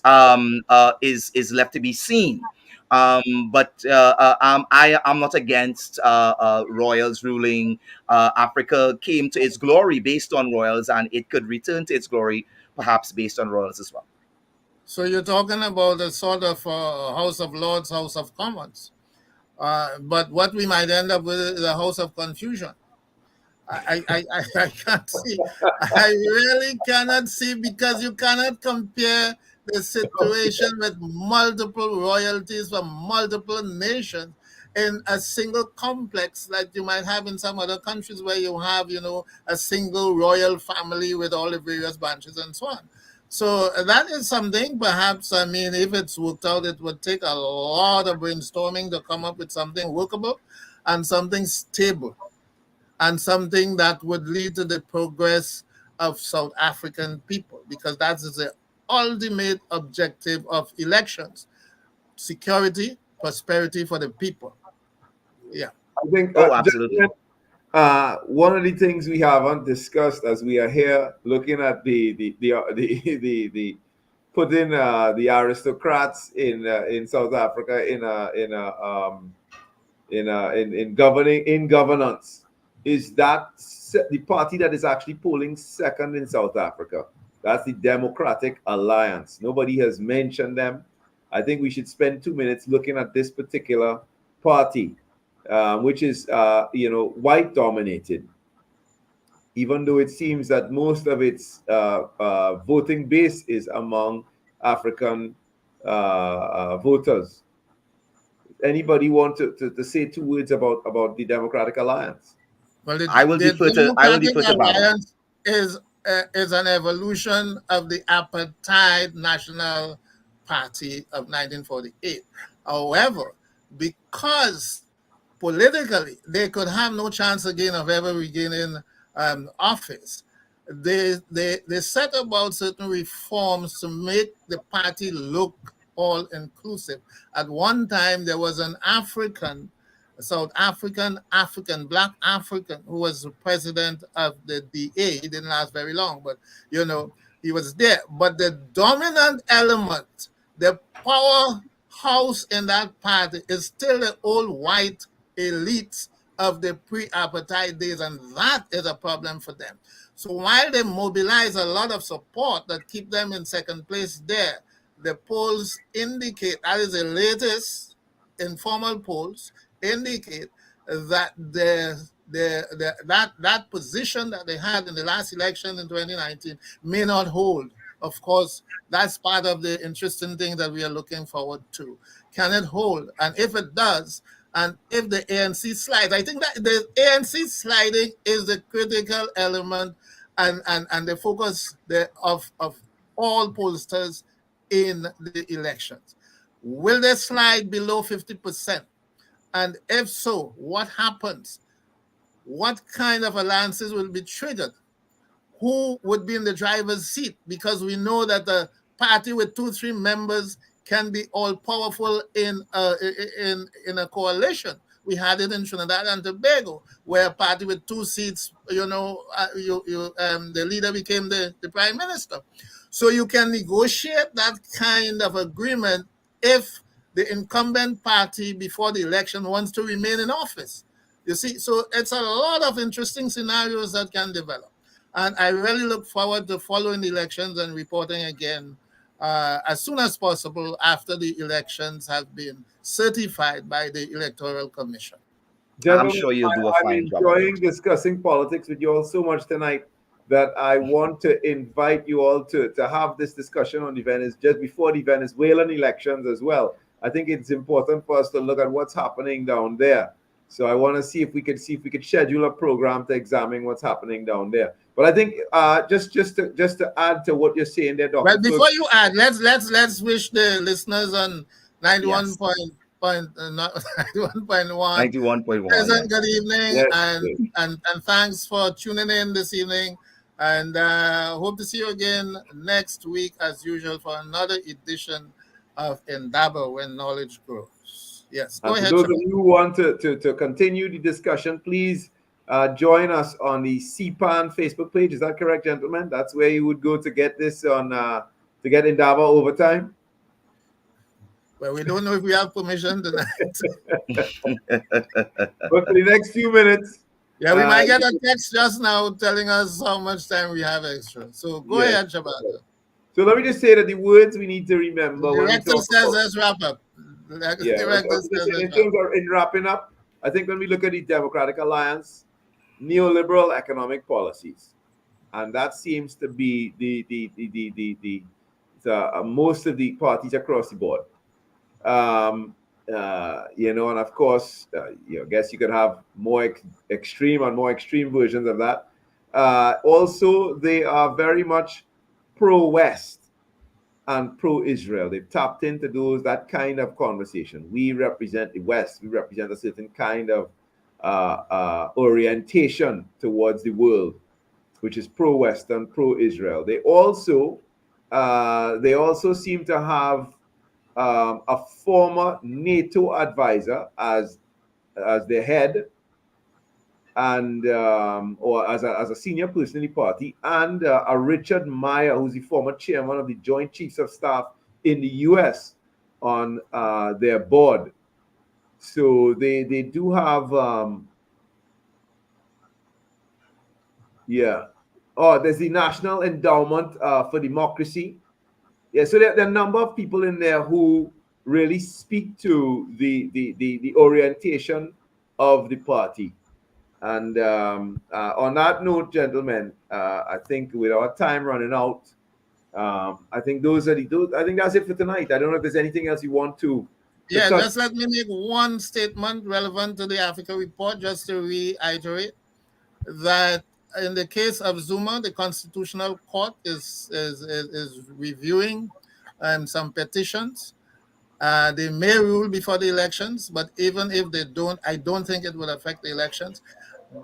Is left to be seen. I'm not against royals ruling. Africa came to its glory based on royals, and it could return to its glory perhaps based on royals as well. So you're talking about a sort of House of Lords, House of Commons. But what we might end up with is a House of Confusion. I can't see. I really cannot see, because you cannot compare the situation with multiple royalties from multiple nations in a single complex like you might have in some other countries, where you have, a single royal family with all the various branches and so on. So that is something, perhaps, I mean, if it's worked out, it would take a lot of brainstorming to come up with something workable and something stable, and something that would lead to the progress of South African people, because that is the ultimate objective of elections: security, prosperity for the people. Yeah. I think, Oh, absolutely. one of the things we haven't discussed as we are here looking at the putting the aristocrats in South Africa in governing, in governance, is that the party that is actually polling second in South Africa. That's the Democratic Alliance. Nobody has mentioned them. I think we should spend 2 minutes looking at this particular party, which is white dominated, even though it seems that most of its voting base is among African voters. Anybody want to say 2 words about the Democratic Alliance? Well, I will defer to Baba. Alliance is an evolution of the apartheid National Party of 1948. However, because politically they could have no chance again of ever regaining office, they set about certain reforms to make the party look all inclusive. At one time, there was an South African, black African, who was the president of the DA. He didn't last very long, but he was there. But the dominant element, the powerhouse in that party, is still the old white elites of the pre-apartheid days, and that is a problem for them. So while they mobilize a lot of support that keep them in second place there, the polls indicate, that is the latest informal polls, indicate that that position that they had in the last election in 2019 may not hold of course, that's part of the interesting thing that we are looking forward to. Can it hold? And if it does, and if the ANC slides, I think that the ANC sliding is the critical element and the focus of all pollsters in the elections. Will they slide below 50%? And if so, what happens? What kind of alliances will be triggered? Who would be in the driver's seat? Because we know that a party with 2-3 members can be all powerful in a coalition. We had it in Trinidad and Tobago, where a party with 2 seats, the leader became the prime minister. So you can negotiate that kind of agreement if the incumbent party before the election wants to remain in office. You see, so it's a lot of interesting scenarios that can develop. And I really look forward to following the elections and reporting again as soon as possible after the elections have been certified by the Electoral Commission. I'm sure you'll do a I'm fine job. enjoying discussing politics with you all so much tonight that I want to invite you all to have this discussion on the just before the Venezuelan elections as well. I think it's important for us to look at what's happening down there. So I want to see if we could schedule a program to examine what's happening down there. But I think just to add to what you're saying there, Doctor. Well, before you add, let's wish the listeners on 91.1 pleasant good evening, and thanks for tuning in this evening, and hope to see you again next week as usual for another edition of Indaba, when knowledge grows. Yes, go ahead. For those of you who want to continue the discussion, please join us on the CPAN Facebook page. Is that correct, gentlemen? That's where you would go to get this on to get Indaba overtime. Well, we don't know if we have permission tonight. But for the next few minutes. Yeah, we might get a text just now telling us how much time we have extra. So go ahead, Shabaka. So let me just say that the words we need to remember. The director says let's wrap up. In wrapping up, I think when we look at the Democratic Alliance, neoliberal economic policies, and that seems to be the most of the parties across the board. And of course, I guess you could have more extreme and more extreme versions of that. Also, they are very much pro-West and pro-Israel. They've tapped into that kind of conversation. We represent the West. We represent a certain kind of orientation towards the world, which is pro-Western, pro-Israel. They also seem to have a former NATO advisor as their head, and or as a senior person in the party, and a Richard Meyer, who's the former chairman of the Joint Chiefs of Staff in the U.S. on their board. So they do have there's the National Endowment for Democracy. Yeah, so there are a number of people in there who really speak to the orientation of the party. And on that note, gentlemen, I think with our time running out, I think I think that's it for tonight. I don't know if there's anything else you want to. Yeah, just let me make one statement relevant to the Africa report, just to reiterate that in the case of Zuma, the Constitutional Court is reviewing some petitions. They may rule before the elections, but even if they don't, I don't think it will affect the elections.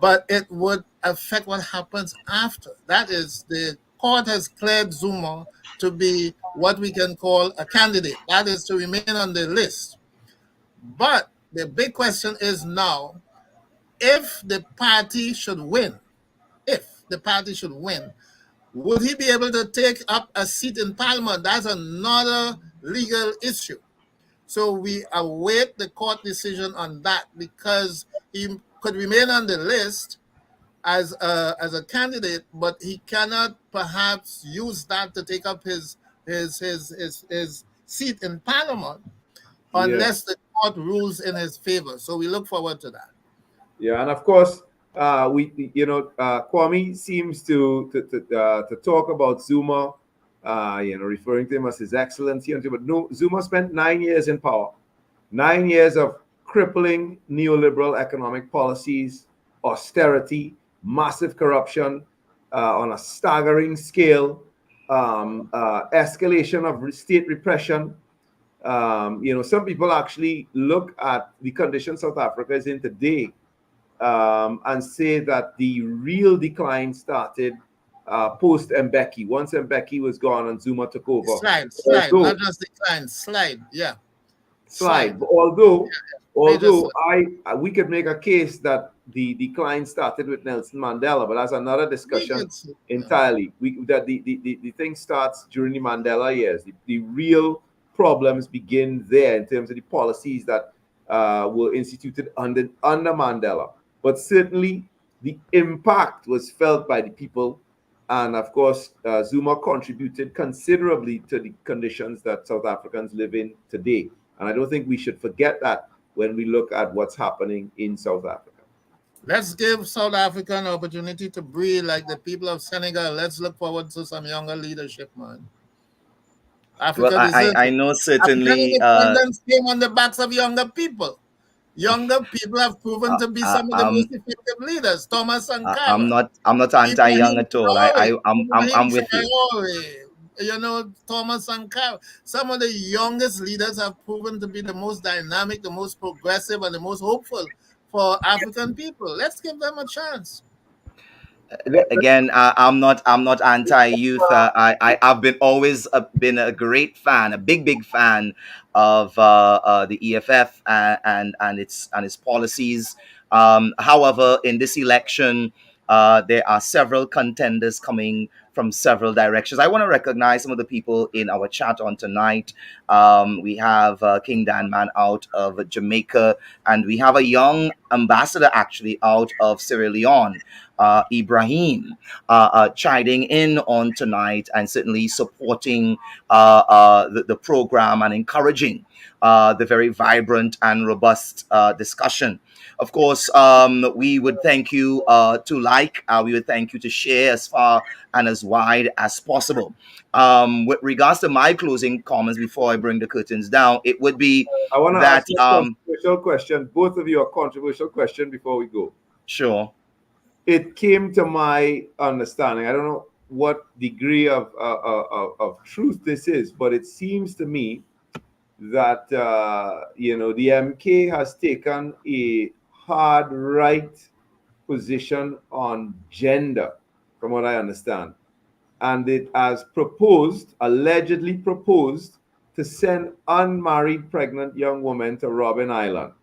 But it would affect what happens after. That is, the court has cleared Zuma to be what we can call a candidate. That is, to remain on the list. But the big question is now, if the party should win, would he be able to take up a seat in parliament? That's another legal issue. So we await the court decision on that, because he could remain on the list as a candidate, but he cannot perhaps use that to take up his seat in parliament unless the court rules in his favor. So we look forward to that. Yeah, and of course, Kwame seems to talk about Zuma referring to him as His Excellency. But no, Zuma spent 9 years in power, 9 years of crippling neoliberal economic policies, austerity, massive corruption on a staggering scale, escalation of state repression. Some people actually look at the condition South Africa is in today and say that the real decline started post Mbeki. Once Mbeki was gone and Zuma took over. Slide, not just decline, slide, yeah. Slide. Although we could make a case that the decline started with Nelson Mandela, but that's another discussion entirely. That the thing starts during the Mandela years. The real problems begin there in terms of the policies that were instituted under Mandela. But certainly the impact was felt by the people. And of course, Zuma contributed considerably to the conditions that South Africans live in today. And I don't think we should forget that when we look at what's happening in South Africa. Let's give South Africa an opportunity to breathe like the people of Senegal. Let's look forward to some younger leadership, man. Africa I know certainly. African independence came on the backs of younger people. Younger people have proven to be some of the most effective leaders. Thomas Sankara. I'm not anti-young at all. I'm with you. Thomas Sankara. Some of the youngest leaders have proven to be the most dynamic, the most progressive, and the most hopeful for African people. Let's give them a chance. Again, I'm not anti-youth. I've been always been a great fan, a big fan of the EFF and its policies. However, in this election, there are several contenders coming from several directions. I want to recognize some of the people in our chat on tonight. We have King Dan Man out of Jamaica, and we have a young ambassador actually out of Sierra Leone. Ibrahim chiding in on tonight and certainly supporting the program and encouraging the very vibrant and robust discussion. Of course, we would thank you to like, we would thank you to share as far and as wide as possible. With regards to my closing comments before I bring the curtains down, it would be I want to ask you a controversial question. Both of you, a controversial question before we go. Sure. It came to my understanding. I don't know what degree of truth this is, but it seems to me that the MK has taken a hard right position on gender, from what I understand, and it has allegedly proposed, to send unmarried pregnant young women to Robben Island.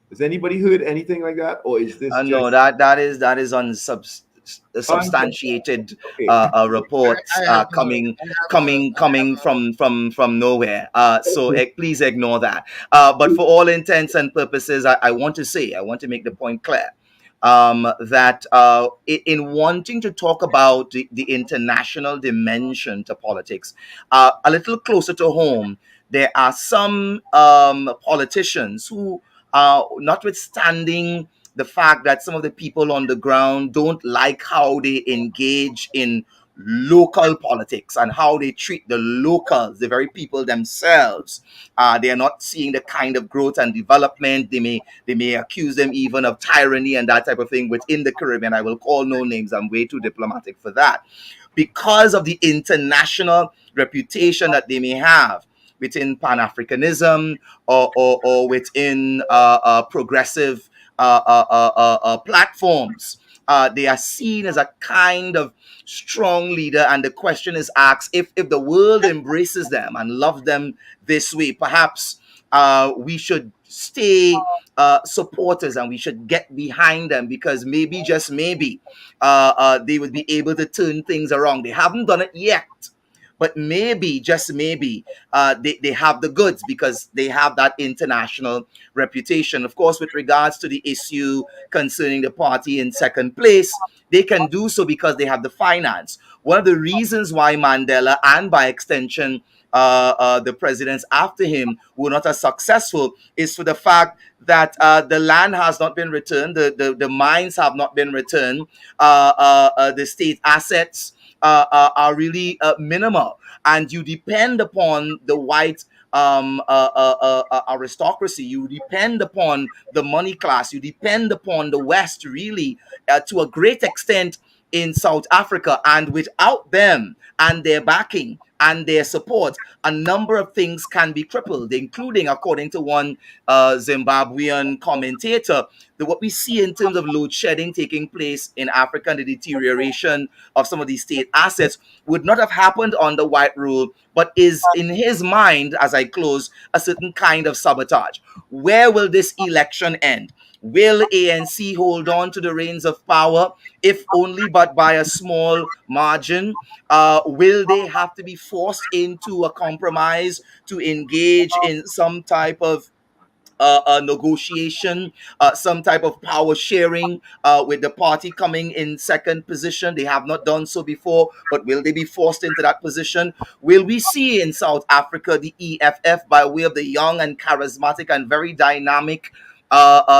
Has anybody heard anything like that, or is this no? That is unsubstantiated reports coming from nowhere. So please ignore that. But for all intents and purposes, I want to make the point clear that in wanting to talk about the international dimension to politics, a little closer to home, there are some politicians who, notwithstanding the fact that some of the people on the ground don't like how they engage in local politics and how they treat the locals, the very people themselves. They are not seeing the kind of growth and development. They may accuse them even of tyranny and that type of thing within the Caribbean. I will call no names. I'm way too diplomatic for that. Because of the international reputation that they may have within Pan-Africanism or within progressive platforms. They are seen as a kind of strong leader, and the question is asked, if the world embraces them and loves them this way, perhaps we should stay supporters and we should get behind them, because maybe, just maybe, they would be able to turn things around. They haven't done it yet, but maybe, just maybe, they have the goods, because they have that international reputation. Of course, with regards to the issue concerning the party in second place, they can do so because they have the finance. One of the reasons why Mandela, and by extension the presidents after him, were not as successful is for the fact that the land has not been returned, the mines have not been returned, the state assets are really minimal, and you depend upon the white aristocracy, you depend upon the money class, you depend upon the West, really, to a great extent in South Africa. And without them and their backing and their support, a number of things can be crippled, including, according to one Zimbabwean commentator, that what we see in terms of load shedding taking place in Africa and the deterioration of some of these state assets would not have happened under white rule, but is, in his mind, as I close, a certain kind of sabotage. Where will this election end? Will ANC hold on to the reins of power, if only but by a small margin? Will they have to be forced into a compromise to engage in some type of negotiation, some type of power sharing with the party coming in second position? They have not done so before, but will they be forced into that position? Will we see in South Africa the EFF, by way of the young and charismatic and very dynamic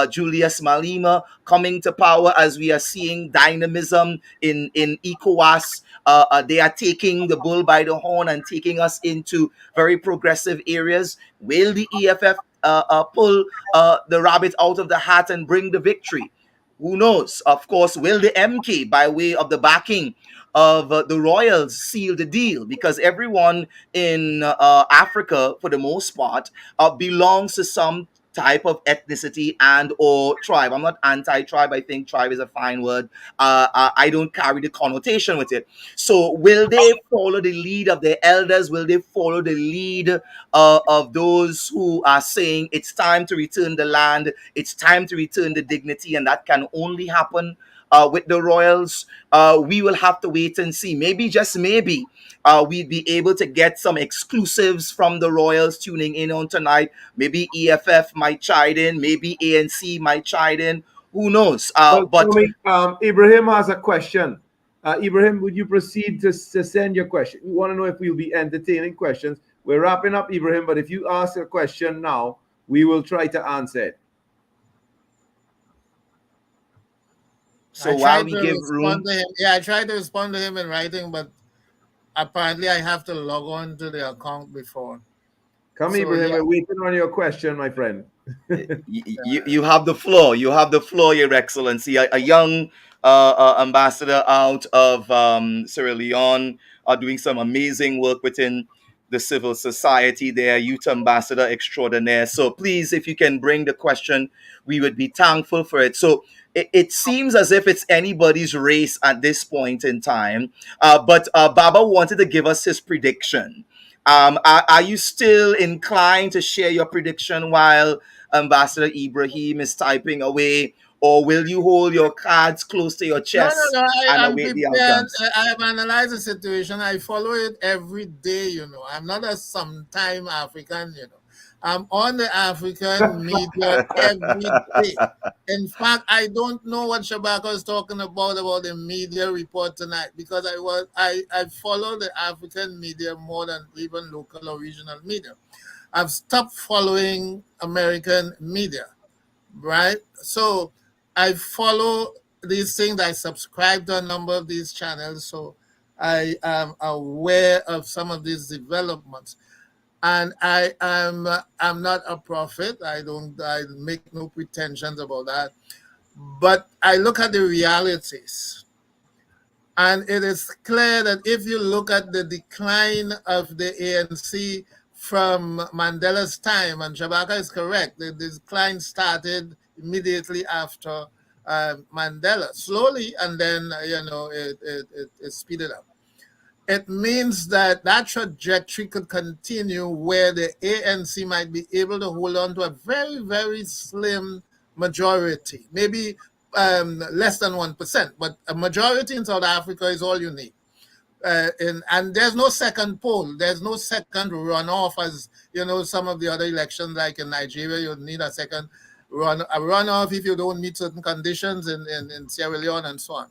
Julius Malema, coming to power, as we are seeing dynamism in ECOWAS? They are taking the bull by the horn and taking us into very progressive areas. Will the EFF pull the rabbit out of the hat and bring the victory? Who knows? Of course, will the MK, by way of the backing of the royals, seal the deal? Because everyone in Africa, for the most part, belongs to some type of ethnicity and or tribe. I'm not anti-tribe. I think tribe is a fine word. I don't carry the connotation with it. So will they follow the lead of their elders? Will they follow the lead of those who are saying it's time to return the land, it's time to return the dignity, and that can only happen with the royals? We will have to wait and see. Maybe, just maybe, we'd be able to get some exclusives from the royals tuning in on tonight. Maybe EFF might chime in, maybe ANC might chime in. Who knows? Well, But Ibrahim has a question. Ibrahim, would you proceed to send your question? We want to know if we'll be entertaining questions. We're wrapping up, Ibrahim, but if you ask a question now, we will try to answer it. So while we give room, I tried to respond to him in writing, but apparently I have to log on to the account before. Come, Ibrahim, we're waiting on your question, my friend. you have the floor. You have the floor, Your Excellency. A young ambassador out of Sierra Leone, doing some amazing work within the civil society there, youth ambassador extraordinaire. So please, if you can bring the question, we would be thankful for it. So it seems as if it's anybody's race at this point in time. But Baba wanted to give us his prediction. Are you still inclined to share your prediction while Ambassador Ibrahim is typing away, or will you hold your cards close to your chest and I'm await the prepared. outcomes? I have analyzed the situation. I follow it every day, you know. I'm not a sometime African, you know. I'm on the African media every day. In fact, I don't know what Shabaka is talking about the media report tonight, because I follow the African media more than even local or regional media. I've stopped following American media, right? So I follow these things. I subscribe to a number of these channels, so I am aware of some of these developments. And I'm not a prophet. I make no pretensions about that. But I look at the realities. And it is clear that if you look at the decline of the ANC from Mandela's time, and Shabaka is correct, the decline started immediately after Mandela, slowly, and then it speeded up. It means that trajectory could continue, where the ANC might be able to hold on to a very, very slim majority, maybe less than 1%, but a majority in South Africa is all you need. And there's no second poll, there's no second runoff, as you know, some of the other elections, like in Nigeria, you need a second runoff if you don't meet certain conditions in Sierra Leone and so on.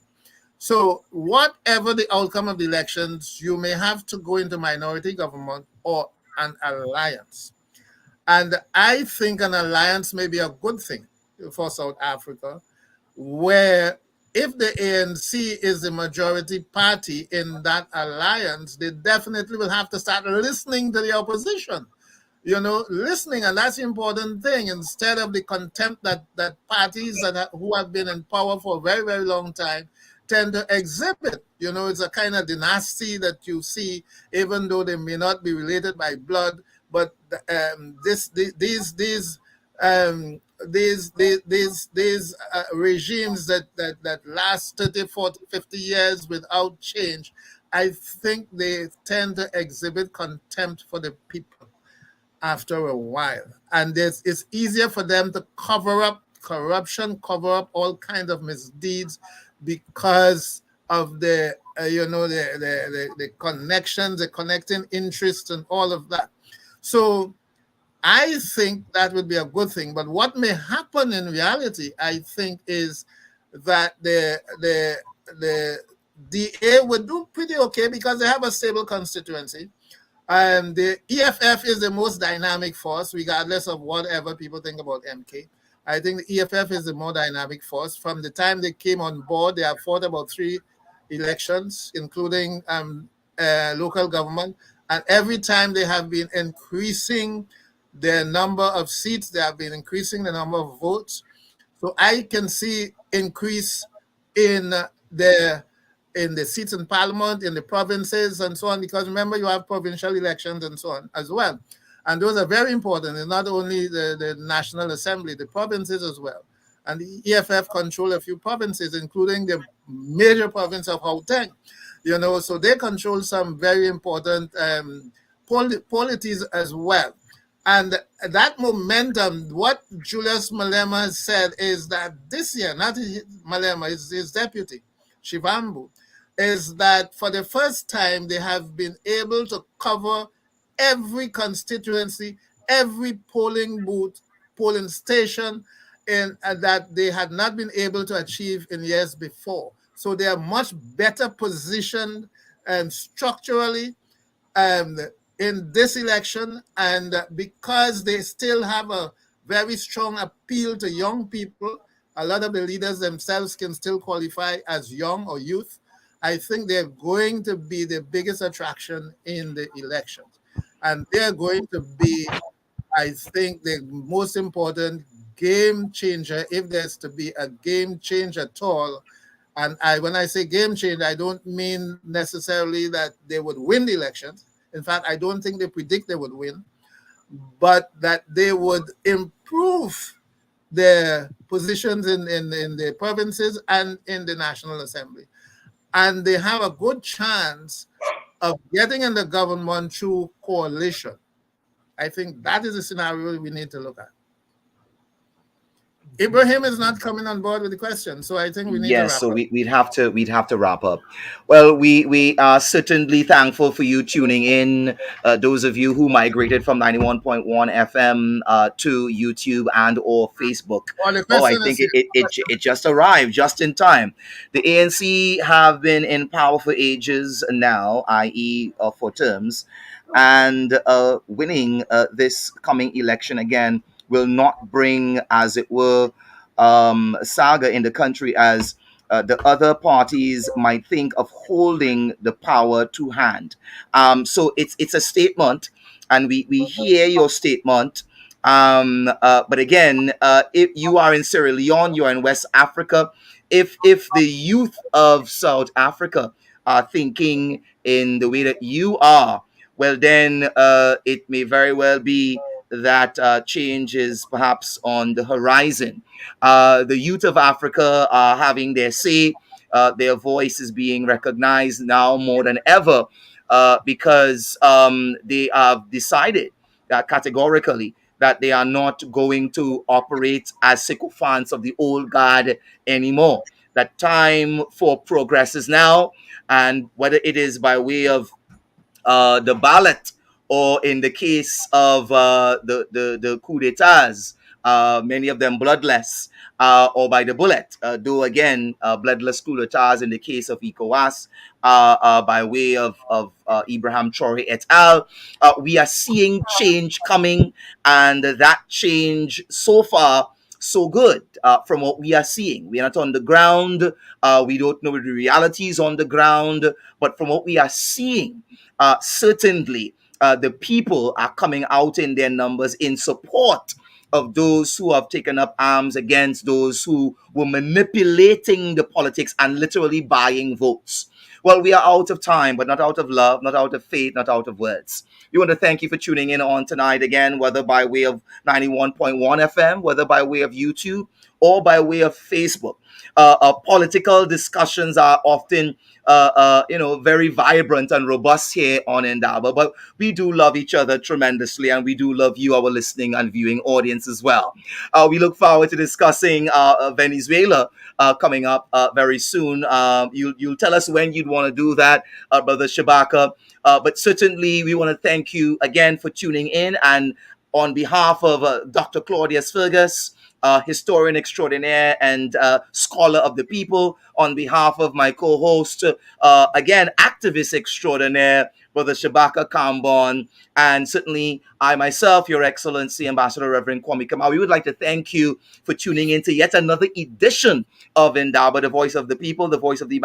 So whatever the outcome of the elections, you may have to go into minority government or an alliance. And I think an alliance may be a good thing for South Africa, where if the ANC is the majority party in that alliance, they definitely will have to start listening to the opposition. Listening, and that's the important thing, instead of the contempt that parties who have been in power for a very, very long time tend to exhibit. It's a kind of dynasty that you see, even though they may not be related by blood, but these regimes that last 30, 40, 50 years without change, I think they tend to exhibit contempt for the people after a while. And it's easier for them to cover up corruption, cover up all kinds of misdeeds because of the connections, the connecting interests and all of that. So I think that would be a good thing. But what may happen in reality, I think, is that the DA would do pretty okay because they have a stable constituency. And the EFF is the most dynamic force, regardless of whatever people think about MK. I think the EFF is the more dynamic force. From the time they came on board, they have fought about 3 elections, including local government. And every time they have been increasing their number of seats, they have been increasing the number of votes. So I can see increase in the seats in parliament, in the provinces and so on, because remember, you have provincial elections and so on as well. And those are very important. It's not only the National Assembly, the provinces as well. And the EFF control a few provinces, including the major province of Gauteng. So they control some very important polities as well. And that momentum, what Julius Malema said is that this year, not Malema, his deputy, Shivambu, is that for the first time they have been able to cover every constituency, every polling booth, polling station, and that they had not been able to achieve in years before. So they are much better positioned structurally in this election, and because they still have a very strong appeal to young people, a lot of the leaders themselves can still qualify as young or youth. I think they're going to be the biggest attraction in the elections. And they're going to be, I think, the most important game changer, if there's to be a game change at all. And when I say game change, I don't mean necessarily that they would win the elections. In fact, I don't think they predict they would win, but that they would improve their positions in the provinces and in the National Assembly. And they have a good chance of getting in the government through coalition. I think that is the scenario we need to look at. Ibrahim is not coming on board with the question, so I think we need to wrap so up. we'd have to wrap up. Well, we are certainly thankful for you tuning in. Those of you who migrated from 91.1 FM to YouTube and or Facebook. I think it just arrived just in time. The ANC have been in power for ages now, i.e. For terms, and winning this coming election again will not bring, as it were, saga in the country as the other parties might think of holding the power to hand. So it's a statement, and we hear your statement. But again, if you are in Sierra Leone, you are in West Africa, if the youth of South Africa are thinking in the way that you are, well, then it may very well be that change is perhaps on the horizon. The youth of Africa are having their say. Their voice is being recognized now more than ever because they have decided that categorically that they are not going to operate as sycophants of the old guard anymore. That time for progress is now, and whether it is by way of the ballot, or in the case of the coup d'etats, many of them bloodless, or by the bullet, though again, bloodless coup d'etats in the case of ECOWAS, by way of Ibrahim Traore et al. We are seeing change coming, and that change so far so good from what we are seeing. We are not on the ground. We don't know the realities on the ground. But from what we are seeing, certainly the people are coming out in their numbers in support of those who have taken up arms against those who were manipulating the politics and literally buying votes. Well, we are out of time, but not out of love, not out of faith, not out of words. We want to thank you for tuning in on tonight again, whether by way of 91.1 FM, whether by way of YouTube, or by way of Facebook. Political discussions are often very vibrant and robust here on Indaba, but we do love each other tremendously, and we do love you, our listening and viewing audience as well. We look forward to discussing Venezuela coming up very soon. You'll tell us when you'd want to do that, Brother Shabaka. But certainly, we want to thank you again for tuning in, and on behalf of Dr. Claudius Fergus, historian extraordinaire and scholar of the people, on behalf of my co-host, again, activist extraordinaire, Brother Shabaka Kambon, and certainly I myself, Your Excellency, Ambassador Reverend Kwame Kamau, we would like to thank you for tuning in to yet another edition of Indaba, the voice of the people, the voice of the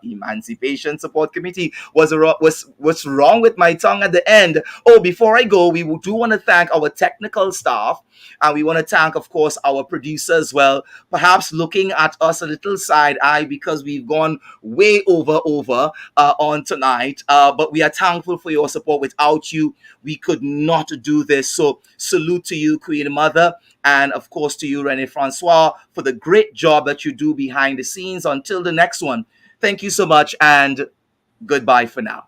Emancipation Support Committee. What's wrong with my tongue at the end? Oh, before I go, we do want to thank our technical staff, and we want to thank, of course, our producer as well, perhaps looking at us a little side eye because we've gone way over on tonight. But we are thankful for your support. Without you, we could not do this. So salute to you, Queen Mother, and of course to you, Rene Francois, for the great job that you do behind the scenes. Until the next one, thank you so much, and goodbye for now.